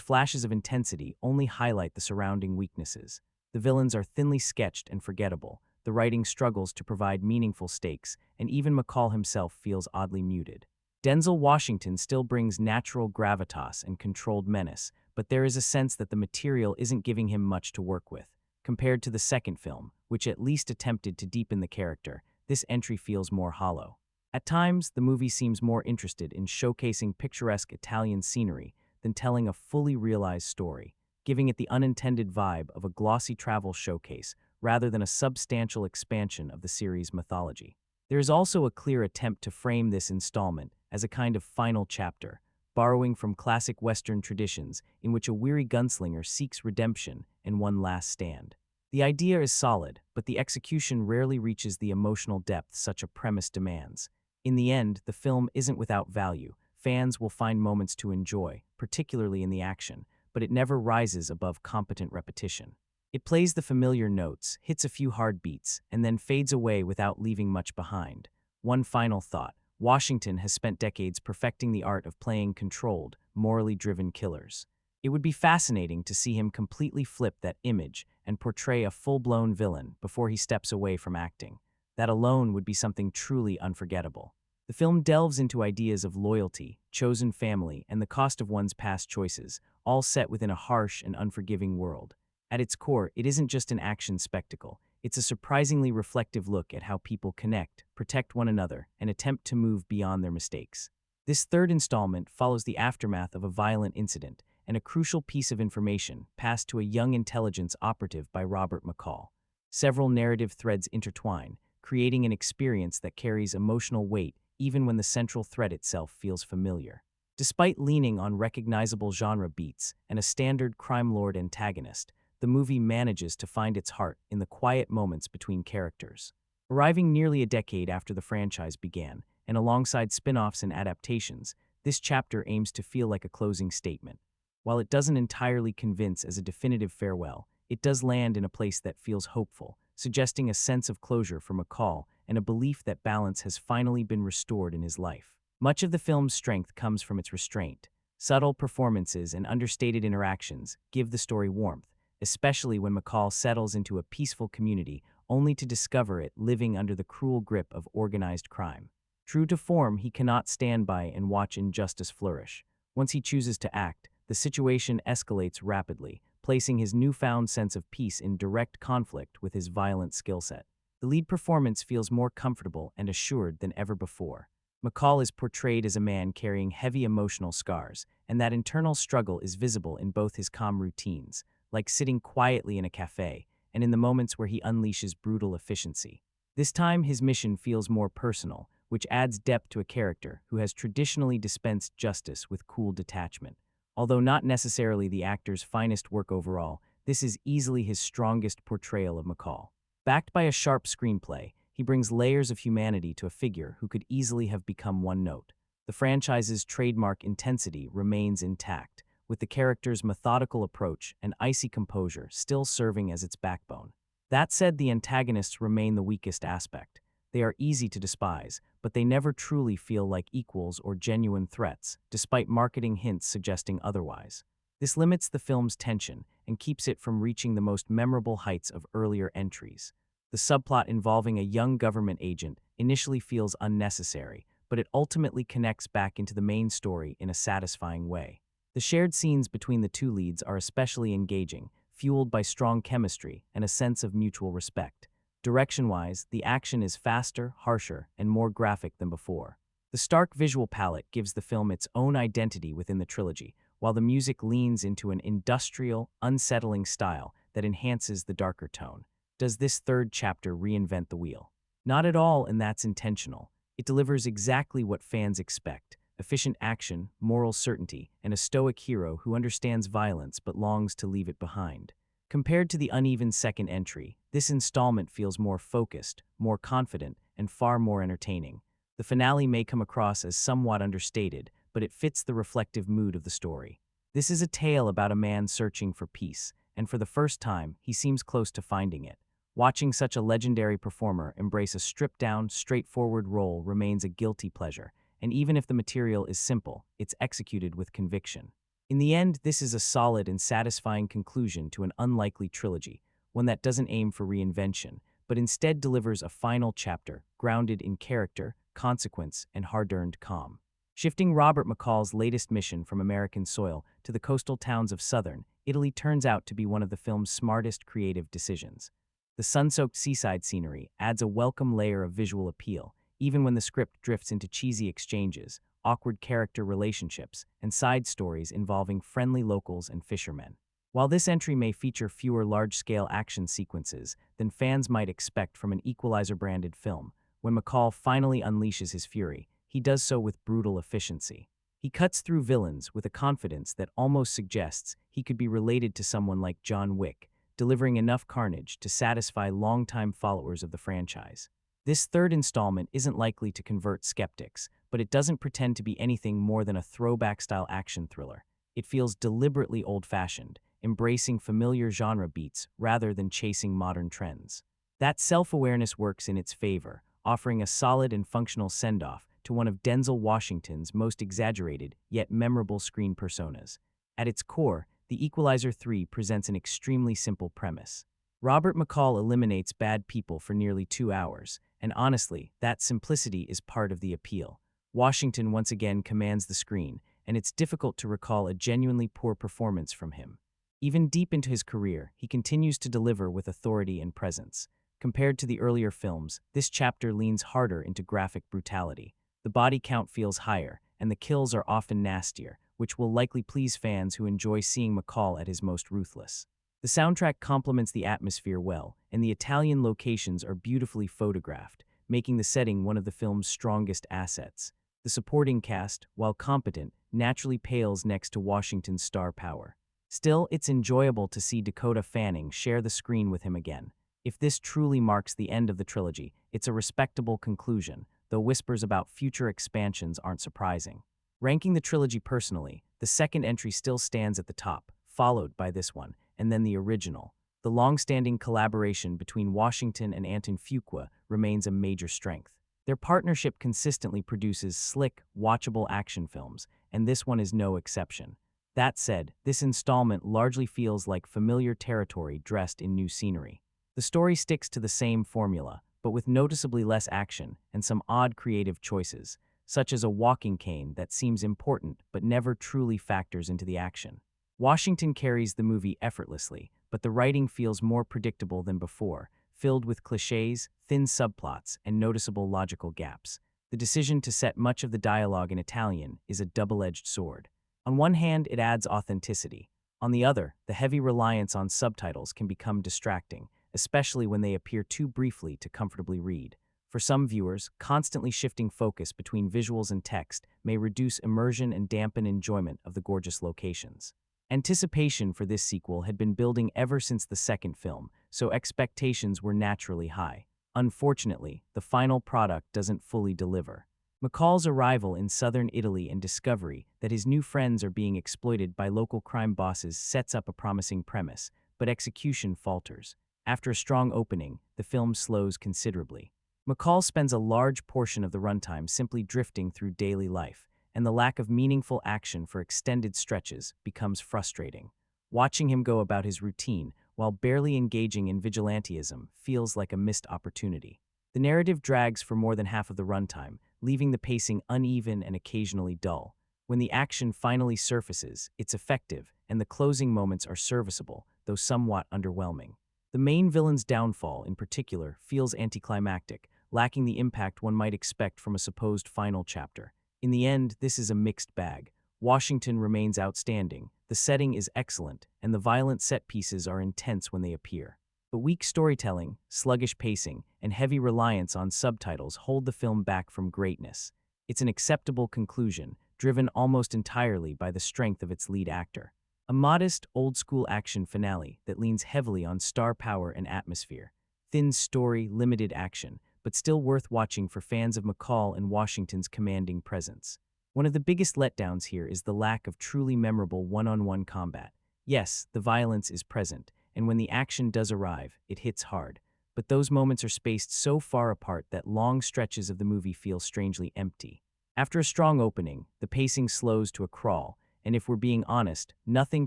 A: flashes of intensity only highlight the surrounding weaknesses. The villains are thinly sketched and forgettable, the writing struggles to provide meaningful stakes, and even McCall himself feels oddly muted. Denzel Washington still brings natural gravitas and controlled menace, but there is a sense that the material isn't giving him much to work with. Compared to the second film, which at least attempted to deepen the character, this entry feels more hollow. At times, the movie seems more interested in showcasing picturesque Italian scenery than telling a fully realized story, giving it the unintended vibe of a glossy travel showcase rather than a substantial expansion of the series' mythology. There is also a clear attempt to frame this installment as a kind of final chapter, borrowing from classic Western traditions in which a weary gunslinger seeks redemption in one last stand. The idea is solid, but the execution rarely reaches the emotional depth such a premise demands. In the end, the film isn't without value. Fans will find moments to enjoy, particularly in the action, but it never rises above competent repetition. It plays the familiar notes, hits a few hard beats, and then fades away without leaving much behind. One final thought. Washington has spent decades perfecting the art of playing controlled, morally driven killers. It would be fascinating to see him completely flip that image and portray a full-blown villain before he steps away from acting. That alone would be something truly unforgettable. The film delves into ideas of loyalty, chosen family, and the cost of one's past choices, all set within a harsh and unforgiving world. At its core, it isn't just an action spectacle. It's a surprisingly reflective look at how people connect, protect one another, and attempt to move beyond their mistakes. This third installment follows the aftermath of a violent incident and a crucial piece of information passed to a young intelligence operative by Robert McCall. Several narrative threads intertwine, creating an experience that carries emotional weight even when the central thread itself feels familiar. Despite leaning on recognizable genre beats and a standard crime lord antagonist, the movie manages to find its heart in the quiet moments between characters. Arriving nearly a decade after the franchise began, and alongside spin-offs and adaptations, this chapter aims to feel like a closing statement. While it doesn't entirely convince as a definitive farewell, it does land in a place that feels hopeful, suggesting a sense of closure for McCall and a belief that balance has finally been restored in his life. Much of the film's strength comes from its restraint. Subtle performances and understated interactions give the story warmth, especially when McCall settles into a peaceful community only to discover it living under the cruel grip of organized crime. True to form, he cannot stand by and watch injustice flourish. Once he chooses to act, the situation escalates rapidly, placing his newfound sense of peace in direct conflict with his violent skill set. The lead performance feels more comfortable and assured than ever before. McCall is portrayed as a man carrying heavy emotional scars, and that internal struggle is visible in both his calm routines, like sitting quietly in a cafe, and in the moments where he unleashes brutal efficiency. This time, his mission feels more personal, which adds depth to a character who has traditionally dispensed justice with cool detachment. Although not necessarily the actor's finest work overall, this is easily his strongest portrayal of McCall. Backed by a sharp screenplay, he brings layers of humanity to a figure who could easily have become one note. The franchise's trademark intensity remains intact, with the character's methodical approach and icy composure still serving as its backbone. That said, the antagonists remain the weakest aspect. They are easy to despise, but they never truly feel like equals or genuine threats, despite marketing hints suggesting otherwise. This limits the film's tension and keeps it from reaching the most memorable heights of earlier entries. The subplot involving a young government agent initially feels unnecessary, but it ultimately connects back into the main story in a satisfying way. The shared scenes between the two leads are especially engaging, fueled by strong chemistry and a sense of mutual respect. Direction-wise, the action is faster, harsher, and more graphic than before. The stark visual palette gives the film its own identity within the trilogy, while the music leans into an industrial, unsettling style that enhances the darker tone. Does this third chapter reinvent the wheel? Not at all, and that's intentional. It delivers exactly what fans expect: efficient action, moral certainty, and a stoic hero who understands violence but longs to leave it behind. Compared to the uneven second entry, this installment feels more focused, more confident, and far more entertaining. The finale may come across as somewhat understated, but it fits the reflective mood of the story. This is a tale about a man searching for peace, and for the first time, he seems close to finding it. Watching such a legendary performer embrace a stripped-down, straightforward role remains a guilty pleasure, and even if the material is simple, it's executed with conviction. In the end, this is a solid and satisfying conclusion to an unlikely trilogy, one that doesn't aim for reinvention, but instead delivers a final chapter grounded in character, consequence, and hard-earned calm. Shifting Robert McCall's latest mission from American soil to the coastal towns of southern Italy turns out to be one of the film's smartest creative decisions. The sun-soaked seaside scenery adds a welcome layer of visual appeal, even when the script drifts into cheesy exchanges, awkward character relationships, and side stories involving friendly locals and fishermen. While this entry may feature fewer large-scale action sequences than fans might expect from an Equalizer-branded film, when McCall finally unleashes his fury, he does so with brutal efficiency. He cuts through villains with a confidence that almost suggests he could be related to someone like John Wick, delivering enough carnage to satisfy longtime followers of the franchise. This third installment isn't likely to convert skeptics, but it doesn't pretend to be anything more than a throwback-style action thriller. It feels deliberately old-fashioned, embracing familiar genre beats rather than chasing modern trends. That self-awareness works in its favor, offering a solid and functional send-off to one of Denzel Washington's most exaggerated yet memorable screen personas. At its core, The Equalizer 3 presents an extremely simple premise. Robert McCall eliminates bad people for nearly 2 hours, and honestly, that simplicity is part of the appeal. Washington once again commands the screen, and it's difficult to recall a genuinely poor performance from him. Even deep into his career, he continues to deliver with authority and presence. Compared to the earlier films, this chapter leans harder into graphic brutality. The body count feels higher, and the kills are often nastier, which will likely please fans who enjoy seeing McCall at his most ruthless. The soundtrack complements the atmosphere well, and the Italian locations are beautifully photographed, making the setting one of the film's strongest assets. The supporting cast, while competent, naturally pales next to Washington's star power. Still, it's enjoyable to see Dakota Fanning share the screen with him again. If this truly marks the end of the trilogy, it's a respectable conclusion, though whispers about future expansions aren't surprising. Ranking the trilogy personally, the second entry still stands at the top, followed by this one, and then the original. The long-standing collaboration between Washington and Anton Fuqua remains a major strength. Their partnership consistently produces slick, watchable action films, and this one is no exception. That said, this installment largely feels like familiar territory dressed in new scenery. The story sticks to the same formula, but with noticeably less action and some odd creative choices, such as a walking cane that seems important but never truly factors into the action. Washington carries the movie effortlessly, but the writing feels more predictable than before, filled with cliches, thin subplots, and noticeable logical gaps. The decision to set much of the dialogue in Italian is a double-edged sword. On one hand, it adds authenticity. On the other, the heavy reliance on subtitles can become distracting, especially when they appear too briefly to comfortably read. For some viewers, constantly shifting focus between visuals and text may reduce immersion and dampen enjoyment of the gorgeous locations. Anticipation for this sequel had been building ever since the second film, so expectations were naturally high. Unfortunately, the final product doesn't fully deliver. McCall's arrival in southern Italy and discovery that his new friends are being exploited by local crime bosses sets up a promising premise, but execution falters. After a strong opening, the film slows considerably. McCall spends a large portion of the runtime simply drifting through daily life, and the lack of meaningful action for extended stretches becomes frustrating. Watching him go about his routine while barely engaging in vigilantism feels like a missed opportunity. The narrative drags for more than half of the runtime, leaving the pacing uneven and occasionally dull. When the action finally surfaces, it's effective, and the closing moments are serviceable, though somewhat underwhelming. The main villain's downfall, in particular, feels anticlimactic, lacking the impact one might expect from a supposed final chapter. In the end, this is a mixed bag. Washington remains outstanding, the setting is excellent, and the violent set pieces are intense when they appear. But weak storytelling, sluggish pacing, and heavy reliance on subtitles hold the film back from greatness. It's an acceptable conclusion, driven almost entirely by the strength of its lead actor. A modest, old-school action finale that leans heavily on star power and atmosphere. Thin story, limited action, but still worth watching for fans of McCall and Washington's commanding presence. One of the biggest letdowns here is the lack of truly memorable one-on-one combat. Yes, the violence is present, and when the action does arrive, it hits hard. But those moments are spaced so far apart that long stretches of the movie feel strangely empty. After a strong opening, the pacing slows to a crawl, and if we're being honest, nothing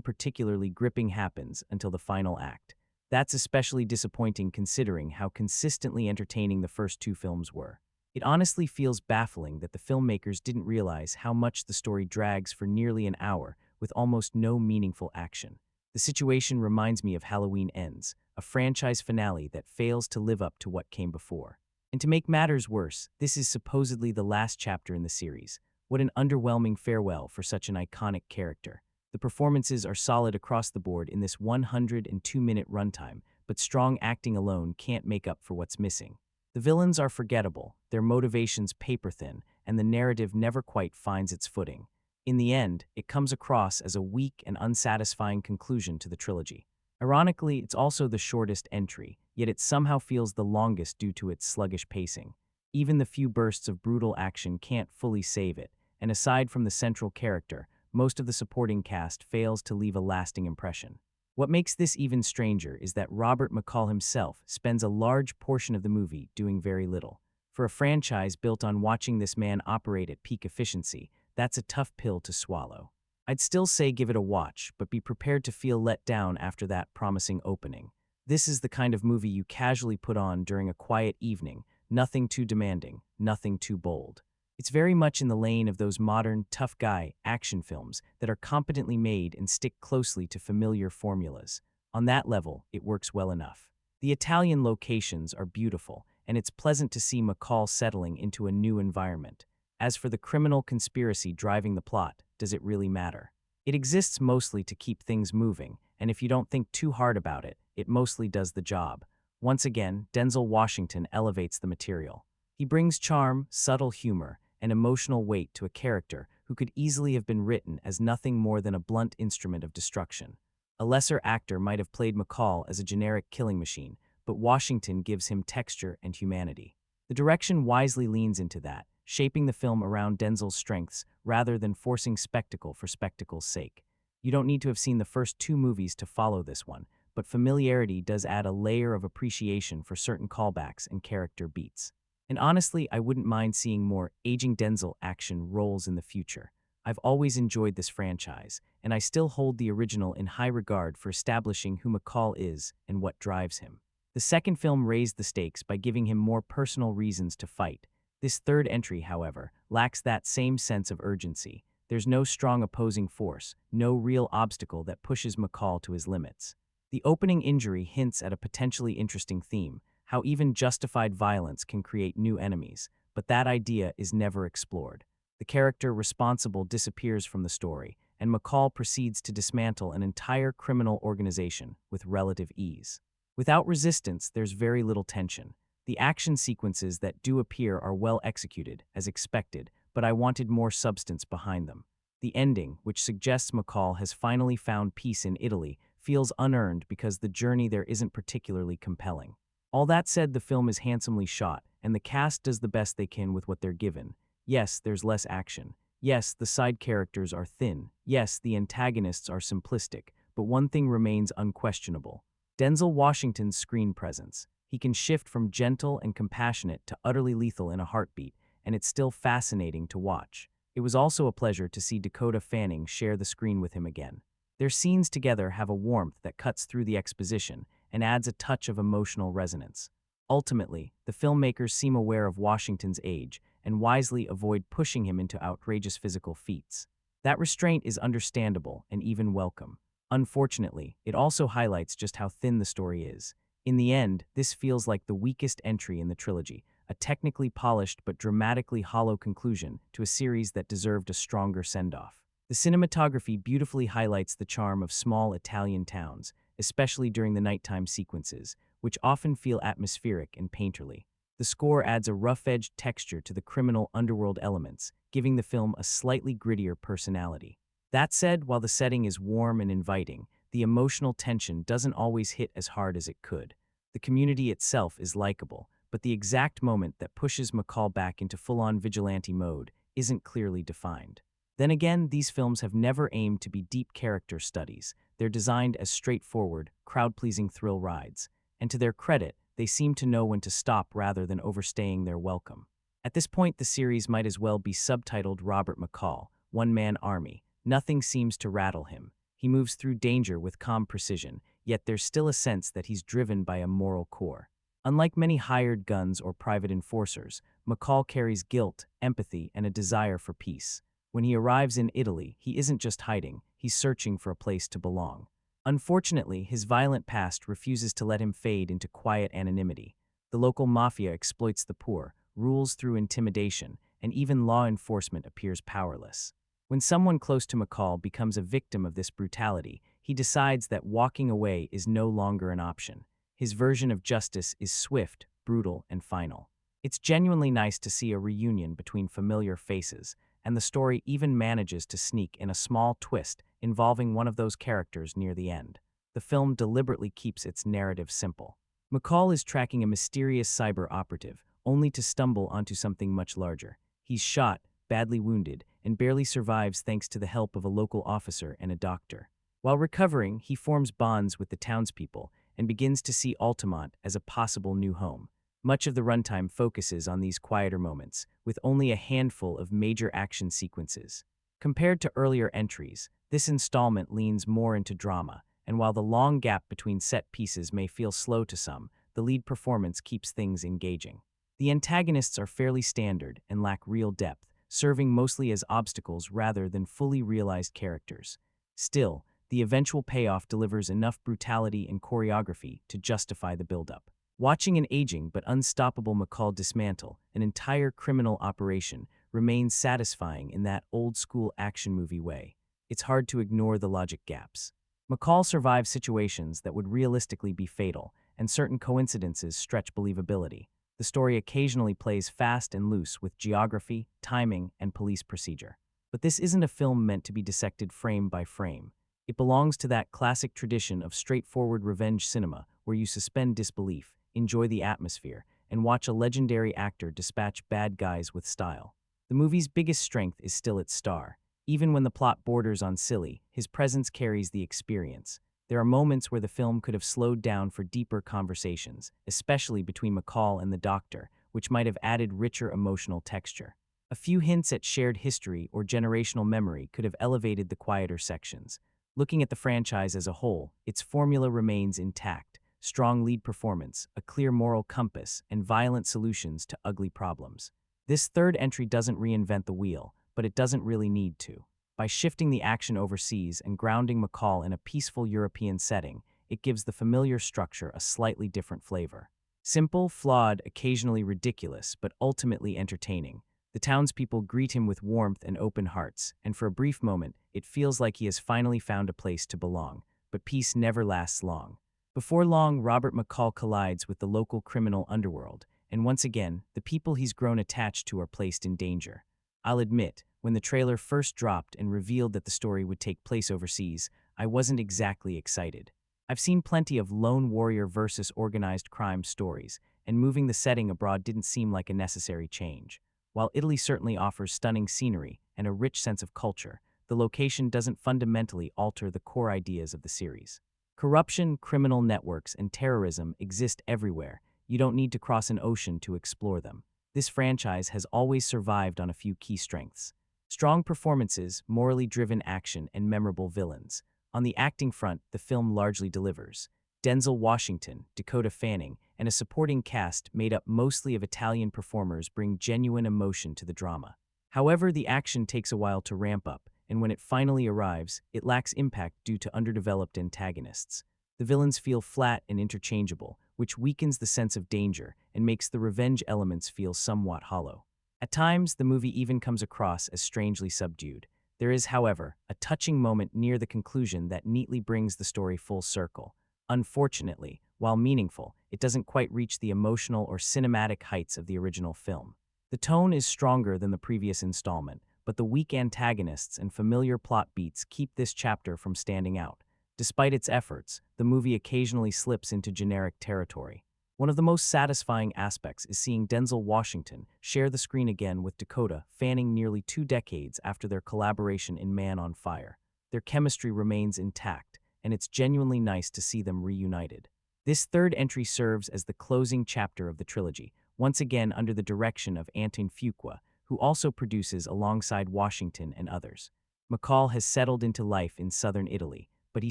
A: particularly gripping happens until the final act. That's especially disappointing considering how consistently entertaining the first two films were. It honestly feels baffling that the filmmakers didn't realize how much the story drags for nearly an hour with almost no meaningful action. The situation reminds me of Halloween Ends, a franchise finale that fails to live up to what came before. And to make matters worse, this is supposedly the last chapter in the series. What an underwhelming farewell for such an iconic character. The performances are solid across the board in this 102-minute runtime, but strong acting alone can't make up for what's missing. The villains are forgettable, their motivations paper-thin, and the narrative never quite finds its footing. In the end, it comes across as a weak and unsatisfying conclusion to the trilogy. Ironically, it's also the shortest entry, yet it somehow feels the longest due to its sluggish pacing. Even the few bursts of brutal action can't fully save it, and aside from the central character, most of the supporting cast fails to leave a lasting impression. What makes this even stranger is that Robert McCall himself spends a large portion of the movie doing very little. For a franchise built on watching this man operate at peak efficiency, that's a tough pill to swallow. I'd still say give it a watch, but be prepared to feel let down after that promising opening. This is the kind of movie you casually put on during a quiet evening, nothing too demanding, nothing too bold. It's very much in the lane of those modern, tough guy action films that are competently made and stick closely to familiar formulas. On that level, it works well enough. The Italian locations are beautiful, and it's pleasant to see McCall settling into a new environment. As for the criminal conspiracy driving the plot, does it really matter? It exists mostly to keep things moving, and if you don't think too hard about it, it mostly does the job. Once again, Denzel Washington elevates the material. He brings charm, subtle humor, and emotional weight to a character who could easily have been written as nothing more than a blunt instrument of destruction. A lesser actor might have played McCall as a generic killing machine, but Washington gives him texture and humanity. The direction wisely leans into that, shaping the film around Denzel's strengths rather than forcing spectacle for spectacle's sake. You don't need to have seen the first two movies to follow this one, but familiarity does add a layer of appreciation for certain callbacks and character beats. And honestly, I wouldn't mind seeing more aging Denzel action roles in the future. I've always enjoyed this franchise, and I still hold the original in high regard for establishing who McCall is and what drives him. The second film raised the stakes by giving him more personal reasons to fight. This third entry, however, lacks that same sense of urgency. There's no strong opposing force, no real obstacle that pushes McCall to his limits. The opening injury hints at a potentially interesting theme, how even justified violence can create new enemies, but that idea is never explored. The character responsible disappears from the story, and McCall proceeds to dismantle an entire criminal organization with relative ease. Without resistance, there's very little tension. The action sequences that do appear are well executed, as expected, but I wanted more substance behind them. The ending, which suggests McCall has finally found peace in Italy, feels unearned because the journey there isn't particularly compelling. All that said, the film is handsomely shot, and the cast does the best they can with what they're given. Yes, there's less action. Yes, the side characters are thin. Yes, the antagonists are simplistic, but one thing remains unquestionable. Denzel Washington's screen presence. He can shift from gentle and compassionate to utterly lethal in a heartbeat, and it's still fascinating to watch. It was also a pleasure to see Dakota Fanning share the screen with him again. Their scenes together have a warmth that cuts through the exposition and adds a touch of emotional resonance. Ultimately, the filmmakers seem aware of Washington's age and wisely avoid pushing him into outrageous physical feats. That restraint is understandable and even welcome. Unfortunately, it also highlights just how thin the story is. In the end, this feels like the weakest entry in the trilogy, a technically polished but dramatically hollow conclusion to a series that deserved a stronger send-off. The cinematography beautifully highlights the charm of small Italian towns, especially during the nighttime sequences, which often feel atmospheric and painterly. The score adds a rough-edged texture to the criminal underworld elements, giving the film a slightly grittier personality. That said, while the setting is warm and inviting, the emotional tension doesn't always hit as hard as it could. The community itself is likable, but the exact moment that pushes McCall back into full-on vigilante mode isn't clearly defined. Then again, these films have never aimed to be deep character studies. They're designed as straightforward, crowd-pleasing thrill rides. And to their credit, they seem to know when to stop rather than overstaying their welcome. At this point, the series might as well be subtitled Robert McCall, One-Man Army. Nothing seems to rattle him. He moves through danger with calm precision, yet there's still a sense that he's driven by a moral core. Unlike many hired guns or private enforcers, McCall carries guilt, empathy, and a desire for peace. When he arrives in Italy, he isn't just hiding, he's searching for a place to belong. Unfortunately, his violent past refuses to let him fade into quiet anonymity. The local mafia exploits the poor, rules through intimidation, and even law enforcement appears powerless. When someone close to McCall becomes a victim of this brutality, he decides that walking away is no longer an option. His version of justice is swift, brutal, and final. It's genuinely nice to see a reunion between familiar faces, and the story even manages to sneak in a small twist involving one of those characters near the end. The film deliberately keeps its narrative simple. McCall is tracking a mysterious cyber operative, only to stumble onto something much larger. He's shot, badly wounded, and barely survives thanks to the help of a local officer and a doctor. While recovering, he forms bonds with the townspeople and begins to see Altamonte as a possible new home. Much of the runtime focuses on these quieter moments, with only a handful of major action sequences. Compared to earlier entries, this installment leans more into drama, and while the long gap between set pieces may feel slow to some, the lead performance keeps things engaging. The antagonists are fairly standard and lack real depth, serving mostly as obstacles rather than fully realized characters. Still, the eventual payoff delivers enough brutality and choreography to justify the buildup. Watching an aging but unstoppable McCall dismantle an entire criminal operation remains satisfying in that old-school action movie way. It's hard to ignore the logic gaps. McCall survives situations that would realistically be fatal, and certain coincidences stretch believability. The story occasionally plays fast and loose with geography, timing, and police procedure. But this isn't a film meant to be dissected frame by frame. It belongs to that classic tradition of straightforward revenge cinema where you suspend disbelief, enjoy the atmosphere, and watch a legendary actor dispatch bad guys with style. The movie's biggest strength is still its star. Even when the plot borders on silly, his presence carries the experience. There are moments where the film could have slowed down for deeper conversations, especially between McCall and the doctor, which might have added richer emotional texture. A few hints at shared history or generational memory could have elevated the quieter sections. Looking at the franchise as a whole, its formula remains intact. Strong lead performance, a clear moral compass, and violent solutions to ugly problems. This third entry doesn't reinvent the wheel, but it doesn't really need to. By shifting the action overseas and grounding McCall in a peaceful European setting, it gives the familiar structure a slightly different flavor. Simple, flawed, occasionally ridiculous, but ultimately entertaining. The townspeople greet him with warmth and open hearts, and for a brief moment, it feels like he has finally found a place to belong. But peace never lasts long. Before long, Robert McCall collides with the local criminal underworld, and once again, the people he's grown attached to are placed in danger. I'll admit, when the trailer first dropped and revealed that the story would take place overseas, I wasn't exactly excited. I've seen plenty of lone warrior versus organized crime stories, and moving the setting abroad didn't seem like a necessary change. While Italy certainly offers stunning scenery and a rich sense of culture, the location doesn't fundamentally alter the core ideas of the series. Corruption, criminal networks, and terrorism exist everywhere. You don't need to cross an ocean to explore them. This franchise has always survived on a few key strengths: strong performances, morally driven action, and memorable villains. On the acting front, the film largely delivers. Denzel Washington, Dakota Fanning, and a supporting cast made up mostly of Italian performers bring genuine emotion to the drama. However, the action takes a while to ramp up, and when it finally arrives, it lacks impact due to underdeveloped antagonists. The villains feel flat and interchangeable, which weakens the sense of danger and makes the revenge elements feel somewhat hollow. At times, the movie even comes across as strangely subdued. There is, however, a touching moment near the conclusion that neatly brings the story full circle. Unfortunately, while meaningful, it doesn't quite reach the emotional or cinematic heights of the original film. The tone is stronger than the previous installment, but the weak antagonists and familiar plot beats keep this chapter from standing out. Despite its efforts, the movie occasionally slips into generic territory. One of the most satisfying aspects is seeing Denzel Washington share the screen again with Dakota, fanning nearly 2 decades after their collaboration in Man on Fire. Their chemistry remains intact, and it's genuinely nice to see them reunited. This third entry serves as the closing chapter of the trilogy, once again under the direction of Anton Fuqua, who also produces alongside Washington and others. McCall has settled into life in southern Italy, but he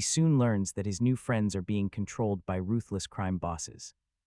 A: soon learns that his new friends are being controlled by ruthless crime bosses.